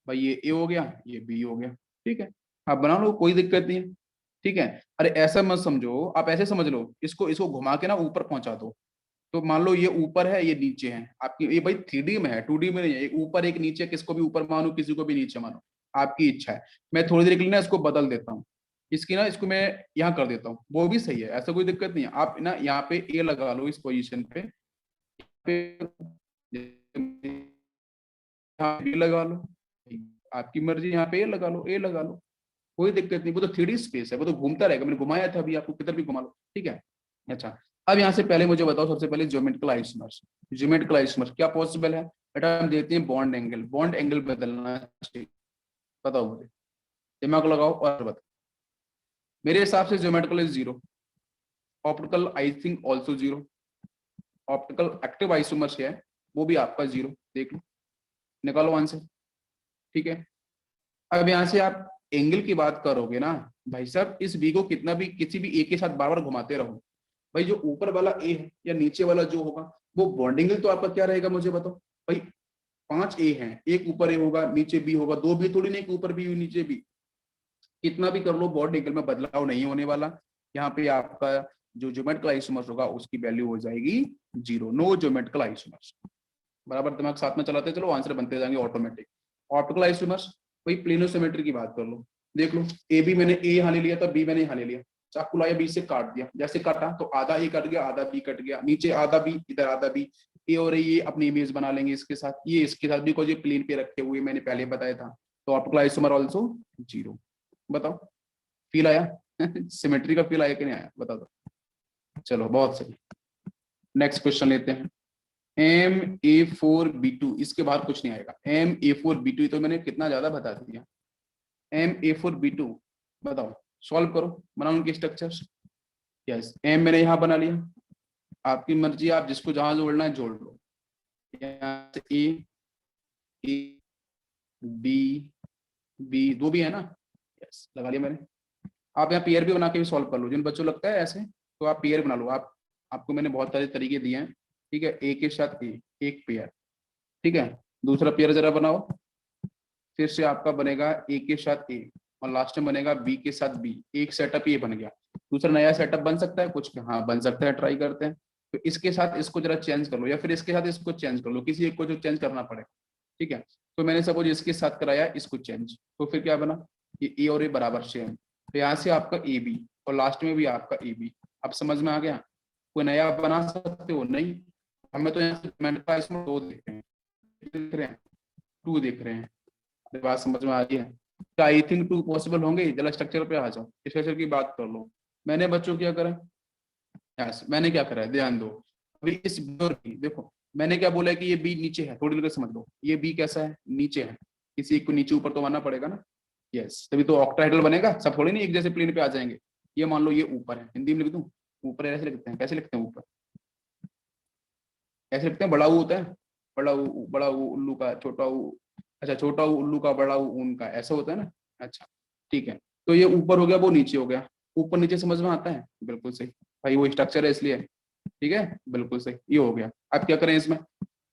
भाई ये ए हो गया ये बी हो गया, ठीक है, आप बना लो कोई दिक्कत नहीं है, ठीक है। अरे ऐसा मत समझो, आप ऐसे समझ लो, इसको इसको घुमा के ना ऊपर पहुंचा दो, तो मान लो ये ऊपर है ये नीचे है आपकी, ये भाई 3D में है 2D में नहीं है, एक ऊपर एक नीचे, किसको भी ऊपर मानो किसी को भी नीचे मानो, आपकी इच्छा है। मैं थोड़ी देर के लिए ना इसको बदल देता हूँ, इसकी ना इसको मैं यहाँ कर देता हूँ, वो भी सही है, ऐसा कोई दिक्कत नहीं है। आप ना यहाँ पे ए लगा लो इस पोजीशन पे यहाँ पे लगा लो, आपकी मर्जी, यहाँ पे ए लगा लो, ए लगा लो, कोई दिक्कत नहीं, वो तो 3D स्पेस है, वो तो घूमता रहेगा, मैंने घुमाया था अभी आपको, किधर भी घुमा लो, ठीक है। अच्छा, अब यहाँ से पहले मुझे बताओ, सबसे पहले ज्योमेट्रिकल आइसोमर्स, ज्योमेट्रिकल आइसोमर्स क्या पॉसिबल है बेटा, हम देते हैं बॉन्ड एंगल बदलना चाहिए, बताओ मुझे, दिमाग लगाओ और बताओ। मेरे हिसाब से geometrical is 0, optical I think also 0, optical active isomers है वो भी आपका 0, देख लो, निकालो आंसर, ठीक है। अब यहाँ से आप एंगल की बात करोगे ना भाई साहब, इस बी को कितना भी किसी भी ए के साथ बार बार घुमाते रहो, भाई जो ऊपर वाला ए है या नीचे वाला जो होगा वो बॉन्डिंग तो आपका क्या रहेगा मुझे बताओ भाई, 5 ए हैं, एक ऊपर ए होगा नीचे बी होगा, 2 बी थोड़ी नहीं, ऊपर बी नीचे बी, कितना भी कर लो बॉन्ड एंगल में बदलाव नहीं होने वाला। यहाँ पे आपका जो ज्योमेट्रिकल आइसोमर्स होगा उसकी वैल्यू हो जाएगी 0, नो ज्योमेट्रिकल आइसोमर्स। बराबर दिमाग साथ में चलाते चलो, आंसर बनते जाएंगे ऑटोमेटिक। ऑप्टिकल आइसोमर्स, भाई प्लेनोसिमेट्री की बात कर लो, देख लो ए बी मैंने ए यहाँ ले लिया था, बी मैंने यहाँ ले लिया, चाकू लाया बी से काट दिया, जैसे काटा तो आधा ए कट गया आधा बी कट गया, नीचे आधा बी इधर आधा बी, ए और ये अपनी इमेज बना लेंगे इसके साथ, ये इसके साथ भी कोई प्लेन पे रखे हुए मैंने पहले बताया था, तो ऑप्टिकल आइसोमर ऑल्सो 0। बताओ फील आया सिमेट्री का फील आया कि नहीं आया, बता दो। चलो बहुत सही, नेक्स्ट क्वेश्चन लेते हैं। MA4B2, इसके बाहर कुछ नहीं आएगा, MA4B2 तो मैंने कितना ज्यादा बता दिया। MA4B2 बताओ, सॉल्व करो, बनाओ उनके स्ट्रक्चर्स। यस, एम मैंने यहाँ बना लिया, आपकी मर्जी, आप जिसको जहां जोड़ना है जोड़ लो, यहाँ से ए बी बी, 2 भी है ना, यस लगा लिया मैंने। आप यहाँ पेयर भी बना के भी सॉल्व कर लो, जिन बच्चों लगता है ऐसे तो आप पेयर बना लो, आप आपको मैंने बहुत सारे तरीके दिए हैं, ठीक है, ए के साथ ए एक पेयर, ठीक है, दूसरा पेयर जरा बनाओ, फिर से आपका बनेगा ए के साथ ए, और लास्ट में बनेगा बी के साथ बी, एक सेटअप ये बन गया। दूसरा नया सेटअप बन सकता है कुछ, हाँ बन सकता है, ट्राई करते हैं। तो इसके साथ इसको जरा चेंज कर लो, या फिर इसके साथ इसको चेंज कर लो, किसी एक को जो चेंज करना पड़ेगा, ठीक है। तो मैंने सपोज इसके साथ कराया इसको चेंज, तो फिर क्या बना, ये ए और ए बराबर सेम, तो यहाँ से आपका ए बी और लास्ट में भी आपका ए बी। अब समझ में आ गया, कोई नया बना सकते हो नहीं, हमें तो यहाँ इसमें 2 देख रहे हैं 2 देख रहे हैं, बात समझ में आ रही है। क्या आई थिंक 2 पॉसिबल होंगे, जरा स्ट्रक्चर पे आ जाओ, स्ट्रक्चर की बात कर लो। मैंने बच्चों क्या करा, यस मैंने क्या करा है ध्यान दो, अभी इस बी देखो, मैंने क्या बोला है कि ये बी नीचे है, थोड़ी देर समझ लो, ये बी कैसा है, नीचे है, किसी एक को नीचे ऊपर तो मानना पड़ेगा ना, यस तभी तो ऑक्टाहेड्रल बनेगा, सब थोड़ी नहीं एक जैसे प्लेन पे आ जाएंगे। ये मान लो ये ऊपर है, हिंदी में लिख दूं, ऊपर ऐसे लिखते हैं, कैसे लिखते हैं ऊपर, ऐसे लिखते हैं, बड़ा ऊ होता है, बड़ा ऊ उल्लू का छोटा ऊ, अच्छा छोटा ऊ उल्लू का बड़ा ऊ ऊन का, ऐसा होता है ना, अच्छा ठीक है। तो ये ऊपर हो गया वो नीचे हो गया, ऊपर नीचे समझ में आता है, बिल्कुल सही भाई, वो स्ट्रक्चर है इसलिए, ठीक है बिल्कुल सही, ये हो गया। अब क्या करें इसमें,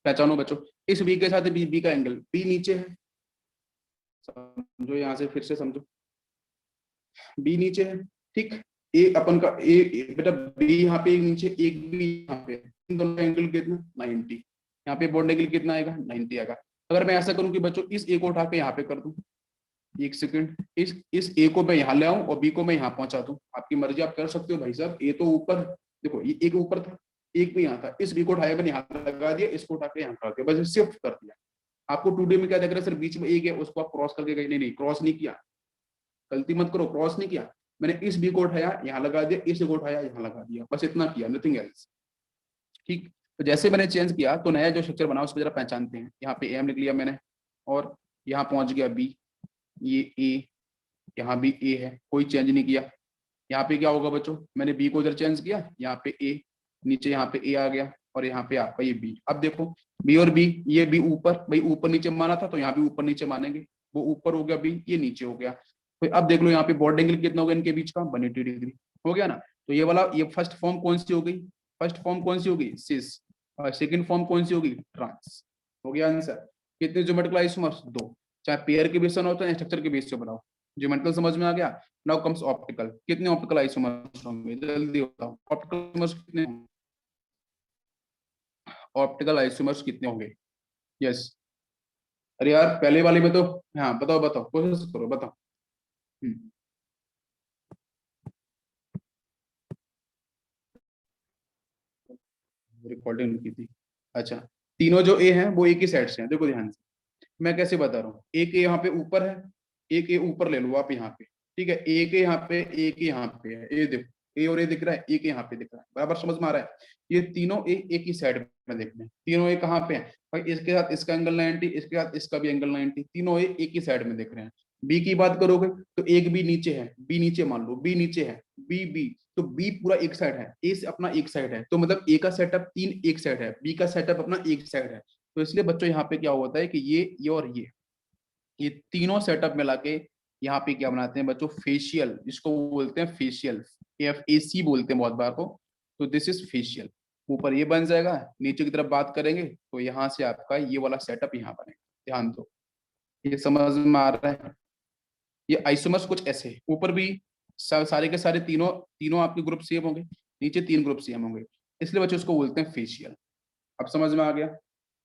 पहचानो बच्चों, इस बी के साथ बी का एंगल, बी नीचे है, समझो यहाँ से फिर से समझो, बी नीचे है, ठीक, ए अपन का ए बेटा बी यहाँ पे नीचे, एक बी यहाँ पे, इन दोनों का एंगल कितना 90, यहाँ पे बॉन्ड एंगल कितना आएगा 90 आएगा। अगर मैं ऐसा करूं कि बच्चों इस ए को उठा के यहाँ पे कर दूं, एक सेकंड, इस ए को मैं यहाँ ले आऊं और बी को मैं यहाँ पहुंचा दूं, आपकी मर्जी, आप कर सकते हो भाई साहब। ए तो ऊपर, देखो ये एक ऊपर था, एक भी यहाँ था, इस बी को उठाया मैंने यहाँ लगा दिया, इसको उठा के यहाँ कर दिया, बस शिफ्ट कर दिया। आपको 2D में क्या देख रहा है सर, बीच में एक है, उसको आप क्रॉस करके गए, नहीं नहीं क्रॉस नहीं किया, गलती मत करो, क्रॉस नहीं किया, मैंने इस बी को उठाया यहाँ लगा दिया, इस को उठाया यहाँ लगा दिया, बस इतना किया, नथिंग एल्स। ठीक, तो जैसे मैंने चेंज किया तो नया जो स्ट्रक्चर बना उसको जरा पहचानते हैं। यहाँ पे एम लिख लिया मैंने और यहाँ पहुंच गया बी, ये ए, यहाँ भी ए है, कोई चेंज नहीं किया। यहाँ पे क्या होगा बच्चों, मैंने बी को इधर चेंज किया, यहाँ पे ए, नीचे यहाँ पे ए आ गया और यहाँ पे आपका ये बी। अब देखो बी और बी, ये बी ऊपर, भाई ऊपर नीचे माना था तो यहाँ भी ऊपर नीचे मानेंगे, वो ऊपर हो गया बी, ये नीचे हो गया। तो अब देख लो यहाँ पे बॉन्ड एंगल कितना हो गया इनके बीच का, 180 डिग्री हो गया ना। तो ये वाला, ये फर्स्ट फॉर्म कौन सी हो गई, फर्स्ट फॉर्म कौन सी होगी सिस, और सेकंड फॉर्म कौन सी होगी ट्रांस। हो गया आंसर। कितने ज्योमेट्रिकल आइसोमर्स, 2, चाहे पेयर के बेस से होता है स्ट्रक्चर के बेस से बनाओ। ज्योमेट्रिकल समझ में आ गया। नाउ कम्स ऑप्टिकल, कितने ऑप्टिकल आइसोमर्स होंगे जल्दी बताओ, ऑप्टिकल आइसोमर्स कितने, ऑप्टिकल आइसोमर्स कितने होंगे। यस, अरे यार पहले वाले में तो, हाँ बताओ बताओ, कोशिश करो बताओ। रिकॉर्डिंग की थी। अच्छा, तीनों जो ए हैं वो एक ही साइड से हैं, देखो ध्यान से मैं कैसे बता रहा हूँ। एक ए यहाँ पे ऊपर है, एक ए ऊपर ले लो आप यहाँ पे, ठीक है, एक ए यहाँ पे, एक यहाँ पे है, ए देखो, ए और ए दिख रहा है, एक यहाँ पे दिख रहा है, बराबर समझ में आ रहा है। ये तीनों ए एक ही साइड में देख रहे हैं, तीनों ए कहाँ पे हैं भाई, इसके साथ इसका एंगल 90, इसके साथ इसका भी एंगल 90, तीनों ए एक ही साइड में देख रहे हैं। बी की बात करोगे तो एक बी नीचे है, बी नीचे मान लो, बी नीचे है, बी बी, तो बी पूरा एक साइड है, ए से अपना एक साइड है, तो मतलब ए का सेटअप 3 एक साइड है, बी का सेटअप अपना एक साइड है। तो इसलिए बच्चों यहाँ पे क्या होता है कि ये और ये तीनों सेटअप मिला के यहाँ पे क्या बनाते हैं बच्चों, फेशियल, जिसको बोलते हैं फेशियल, FAC बोलते हैं बहुत बार को। तो दिस इज फेशियल, ऊपर ये बन जाएगा, नीचे की तरफ बात करेंगे तो यहाँ से आपका ये वाला सेटअप यहाँ बनेगा, ध्यान दो, ये समझ में आ रहा है। ये आइसोमर्स कुछ ऐसे, ऊपर भी सारे के सारे तीनों तीनों आपके ग्रुप सेम होंगे, नीचे 3 ग्रुप सेम होंगे, इसलिए बच्चों इसको बोलते हैं फेशियल। अब समझ में आ गया,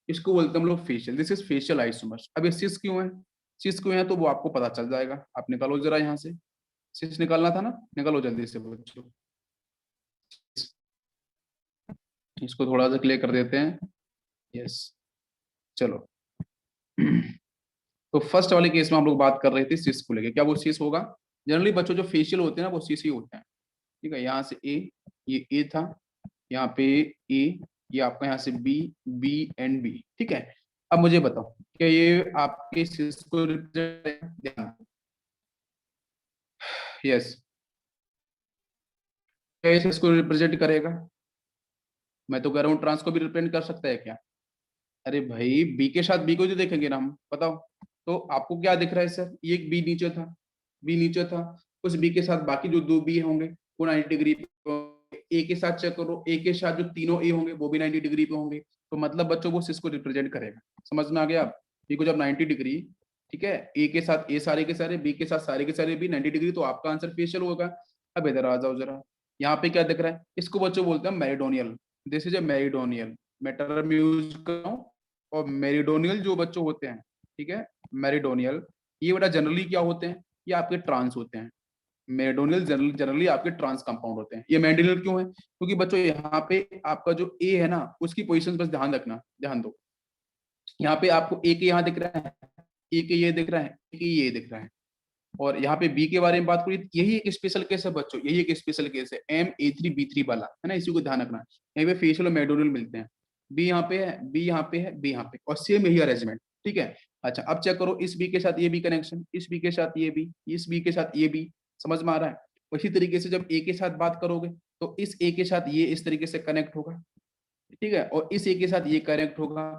इसको बोलते हैं हम लोग facial, this is facial isomers. अब ये सिस क्यों है, सिस क्यों है तो वो आपको पता चल जाएगा, आप निकालो जरा यहाँ से, सिस निकालना था ना, निकालो जल्दी से बच्चों, इसको थोड़ा सा क्लियर कर देते हैं। यस, चलो तो फर्स्ट वाले केस में हम लोग बात कर रहे थे सिस को लेके, क्या वो सिस होगा, जनरली बच्चों जो फेशियल होते हैं ना वो सिस ही होते हैं, ठीक है। यहाँ से ए, ये ए था, यहाँ पे ए, ये आपका यहाँ से बी, बी एंड बी, ठीक है। अब मुझे बताओ क्या ये आपके सिस को रिप्रेजेंट, यस, क्या ये सिस को रिप्रेजेंट करेगा, मैं तो कह रहा हूँ ट्रांस को भी रिप्रेजेंट कर सकता है क्या। अरे भाई बी के साथ बी को जो देखेंगे ना हम, बताओ तो आपको क्या दिख रहा है सर, ये एक बी नीचे था, बी नीचे था, उस बी के साथ बाकी जो 2 बी होंगे वो 90 डिग्री पे, ए के साथ चेक करो, ए के साथ जो तीनों ए होंगे वो भी 90 डिग्री पे होंगे, तो मतलब बच्चों वो सिस को रिप्रेजेंट करेगा। समझ में आ गया आप, बी को जब 90 डिग्री, ठीक है, ए के साथ ए सारे के सारे, बी के साथ सारे के सारे बी 90 डिग्री, तो आपका आंसर फेशियल होगा। अब इधर आ जाओ जरा, यहाँ पे क्या दिख रहा है, इसको बच्चों बोलते हैं meridional, this is a meridional, मैं टर्म यूज कर रहा हूँ। और मेरिडोनियल जो बच्चों होते हैं, ठीक है, मेरिडोनियल, ये बेटा जनरली क्या होते हैं, ये आपके ट्रांस होते हैं। मेरिडोनियल जनरली आपके ट्रांस कंपाउंड होते हैं। ये मेरिडोनियल क्यों है, क्योंकि बच्चों यहाँ पे आपका जो ए है ना उसकी पोजीशन बस ध्यान रखना, ध्यान दो, यहाँ पे आपको ए के यहाँ दिख रहा है, ए के ये दिख रहा है, ए के ये दिख रहा है, और यहाँ पे बी के बारे में बात करिए, यही एक स्पेशल केस है बच्चों, यही एक स्पेशल केस है MA3B3 वाला, है ना, इसी को ध्यान रखना। यहाँ पे फेशियल और मेरिडोनियल मिलते हैं, बी यहाँ पे है, बी यहाँ पे है, बी यहाँ पे, और सेम यही अरेंजमेंट, ठीक है। अच्छा अब चेक करो, इस बी के साथ ये बी कनेक्शन, इस बी के साथ ये बी, इस बी के साथ ये बी, समझ में आ रहा है। उसी तरीके से जब ए के साथ बात करोगे तो इस ए के साथ ये इस तरीके से कनेक्ट होगा, ठीक है, और इस ए के साथ ये कनेक्ट होगा,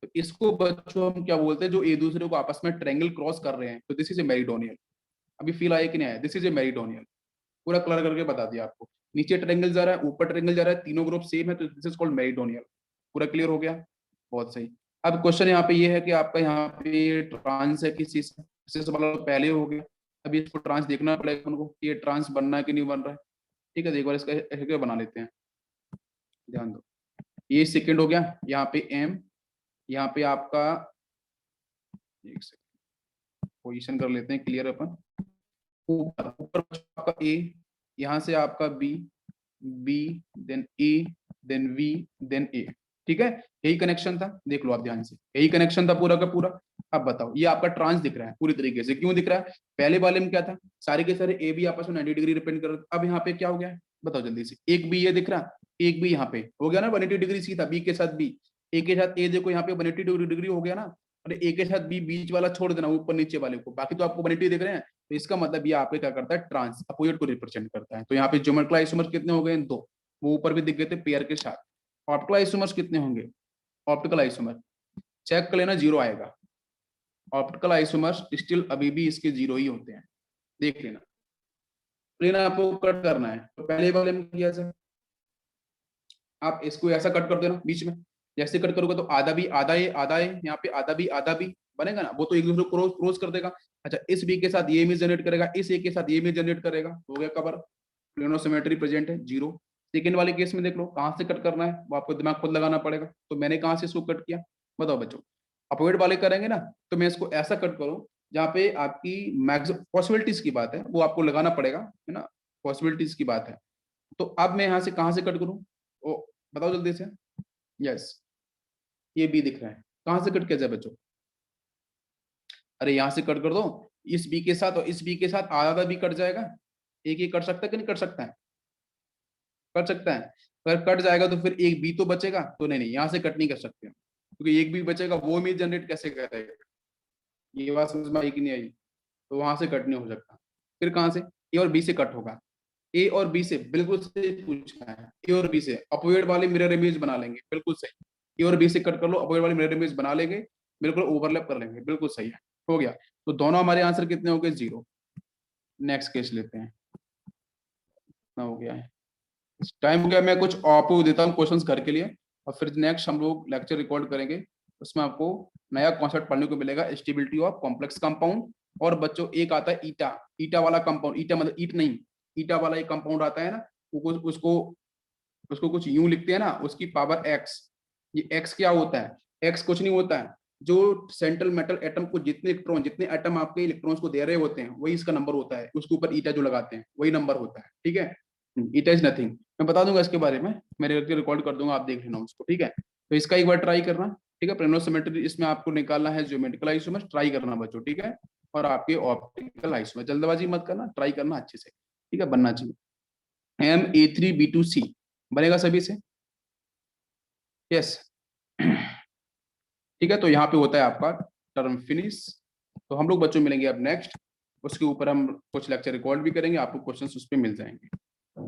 तो इसको बच्चों हम क्या बोलते हैं, जो एक दूसरे को आपस में ट्रायंगल क्रॉस कर रहे हैं, तो दिस इज ए मेरिडोनियल। अभी फील आया कि नहीं आया, दिस इज ए मेरिडोनियल, पूरा कलर करके बता दिया आपको, नीचे ट्रायंगल जा रहा है, ऊपर ट्रायंगल जा रहा है, तीनों ग्रुप सेम है, तो दिस इज कॉल्ड मेरिडोनियल। पूरा क्लियर हो गया, बहुत सही। अब क्वेश्चन यहाँ पे ये है कि आपका यहाँ पे ट्रांस है किसी से मतलब पहले हो गया, अभी इसको ट्रांस देखना पड़ेगा उनको कि ये ट्रांस बनना है कि नहीं बन रहा है, ठीक है। एक बार इसका बना लेते हैं, ध्यान दो, ये सेकंड हो गया, यहाँ पे एम, यहाँ पे आपका एक सेकंड पोजीशन कर लेते हैं क्लियर अपन। ऊपर ऊपर आपका ए, यहाँ से आपका B, B then A then V then A. ठीक है, यही कनेक्शन था, देख लो आप ध्यान से, यही कनेक्शन था पूरा का पूरा। अब बताओ, ये आपका ट्रांस दिख रहा है पूरी तरीके से, क्यों दिख रहा है? पहले वाले में क्या था, सारे के सारे ए बी आपस में 90 डिग्री रिपेंड कर रहे थे। अब यहाँ पे क्या हो गया है बताओ जल्दी से, एक बी ये दिख रहा, एक बी यहाँ पे हो गया ना 180 डिग्री सीधा, बी के साथ बी, ए के साथ ए, देखो यहाँ पे 180 डिग्री हो गया ना। और ए के साथ बी, बीच वाला छोड़ देना ऊपर नीचे वाले को, बाकी तो आपको 180 दिख रहे हैं। तो इसका मतलब ये आपके क्या करता है, ट्रांस अपोजिट को रिप्रेजेंट करता है। तो यहाँ पे ज्योमेट्रिकल आइसोमर्स कितने हो गए, दो, वो ऊपर भी दिख गए थे पेयर के साथ। ऑप्टिकल आइसोमर्स कितने होंगे, ऑप्टिकल आइसोमर चेक कर लेना, जीरो आएगा। ऑप्टिकल आइसोमर्स स्टिल अभी भी इसके जीरो ही होते हैं, देख लेना। प्लेन आपको कट करना है तो पहले वाले में किया जाए, आप इसको ऐसा कट कर देना बीच में, जैसे कट करोगे तो आधा भी आधा है, आधा है यहाँ पे, आधा भी बनेगा ना, वो तो एक दूसरे को क्रॉस कर देगा। अच्छा, इस बी के साथ ये इमेज जनरेट करेगा, इस ए के साथ ये इमेज जनरेट करेगा, हो गया कवर, प्लेनो सिमेट्री प्रेजेंट है, जीरो। सेकेंड वाले केस में देख लो कहाँ से कट करना है, वो आपको दिमाग खुद लगाना पड़ेगा। तो मैंने कहाँ से इसको कट किया, बताओ बच्चों। अपोजिट वाले करेंगे ना, तो मैं इसको ऐसा कट करूँ जहाँ पे आपकी मैक्सिमम पॉसिबिलिटीज की बात है, वो आपको लगाना पड़ेगा, है ना, पॉसिबिलिटीज की बात है। तो अब मैं यहाँ से कहाँ से कट करूँ, ओ बताओ जल्दी से। यस, ये बी दिख रहा है, कहाँ से कट किया जाए बच्चों, अरे यहाँ से कट कर दो, इस बी के साथ और इस बी के साथ आधा बी कट जाएगा। एक ही कट सकता है कि नहीं कट सकता है, कर सकता है। अगर कट जाएगा तो फिर एक बी तो बचेगा, तो नहीं नहीं यहाँ से कट नहीं कर सकते हम, क्योंकि एक बी बचेगा, वो इमेज जनरेट कैसे करेगा, ये बात समझ में आई कि नहीं आई? तो वहां से कट नहीं हो सकता। फिर कहाँ से, ए और बी से कट होगा, ए और बी से, बिल्कुल सही पूछा है, ए और बी से अपोजिट वाले मिरर इमेज बना लेंगे, बिल्कुल सही। ए और बी से कट कर लो, अपोजिट वाले मिरर इमेज बना लेंगे, बिल्कुल ओवरलैप कर लेंगे, बिल्कुल सही है, हो गया। तो दोनों हमारे आंसर कितने हो गए, जीरो। नेक्स्ट केस लेते हैं, ना हो गया है, टाइम हो गया, मैं कुछ आपको देता हूँ क्वेश्चंस घर के लिए, और फिर नेक्स्ट हम लोग लेक्चर रिकॉर्ड करेंगे, उसमें आपको नया कॉन्सेप्ट पढ़ने को मिलेगा, स्टेबिलिटी ऑफ कॉम्प्लेक्स कंपाउंड। और बच्चों एक आता है ईटा, ईटा वाला कंपाउंड, ईटा मतलब ईट नहीं, ईटा वाला एक कंपाउंड आता है ना, उसको उसको कुछ यूं लिखते हैं ना, उसकी पावर एक्स। ये एक्स क्या होता है, एक्स कुछ नहीं होता है, जो सेंट्रल मेटल एटम को जितने इलेक्ट्रॉन, जितने एटम आपके इलेक्ट्रॉन्स को दे रहे होते हैं, वही इसका नंबर होता है, उसके ऊपर ईटा जो लगाते हैं वही नंबर होता है, ठीक है। ईटा इज नथिंग, मैं बता दूंगा इसके बारे में, मेरे रिकॉर्ड कर दूंगा, आप देख लेना उसको, ठीक है। तो इसका एक बार ट्राई करना, ठीक है। प्लेनो इसमें आपको निकालना है ज्योमेट्रिकल आइसोमर, ट्राई करना बच्चों, ठीक है। और आपके ऑप्टिकल आइसोमर, जल्दबाजी मत करना, ट्राई करना अच्छे से, ठीक है, बनना चाहिए। MA3B2C बनेगा सभी से, यस। ठीक है, तो यहाँ पे होता है आपका टर्म फिनिश। तो हम लोग बच्चों मिलेंगे अब नेक्स्ट, उसके ऊपर हम कुछ लेक्चर रिकॉर्ड भी करेंगे, आपको क्वेश्चंस उस पर मिल जाएंगे।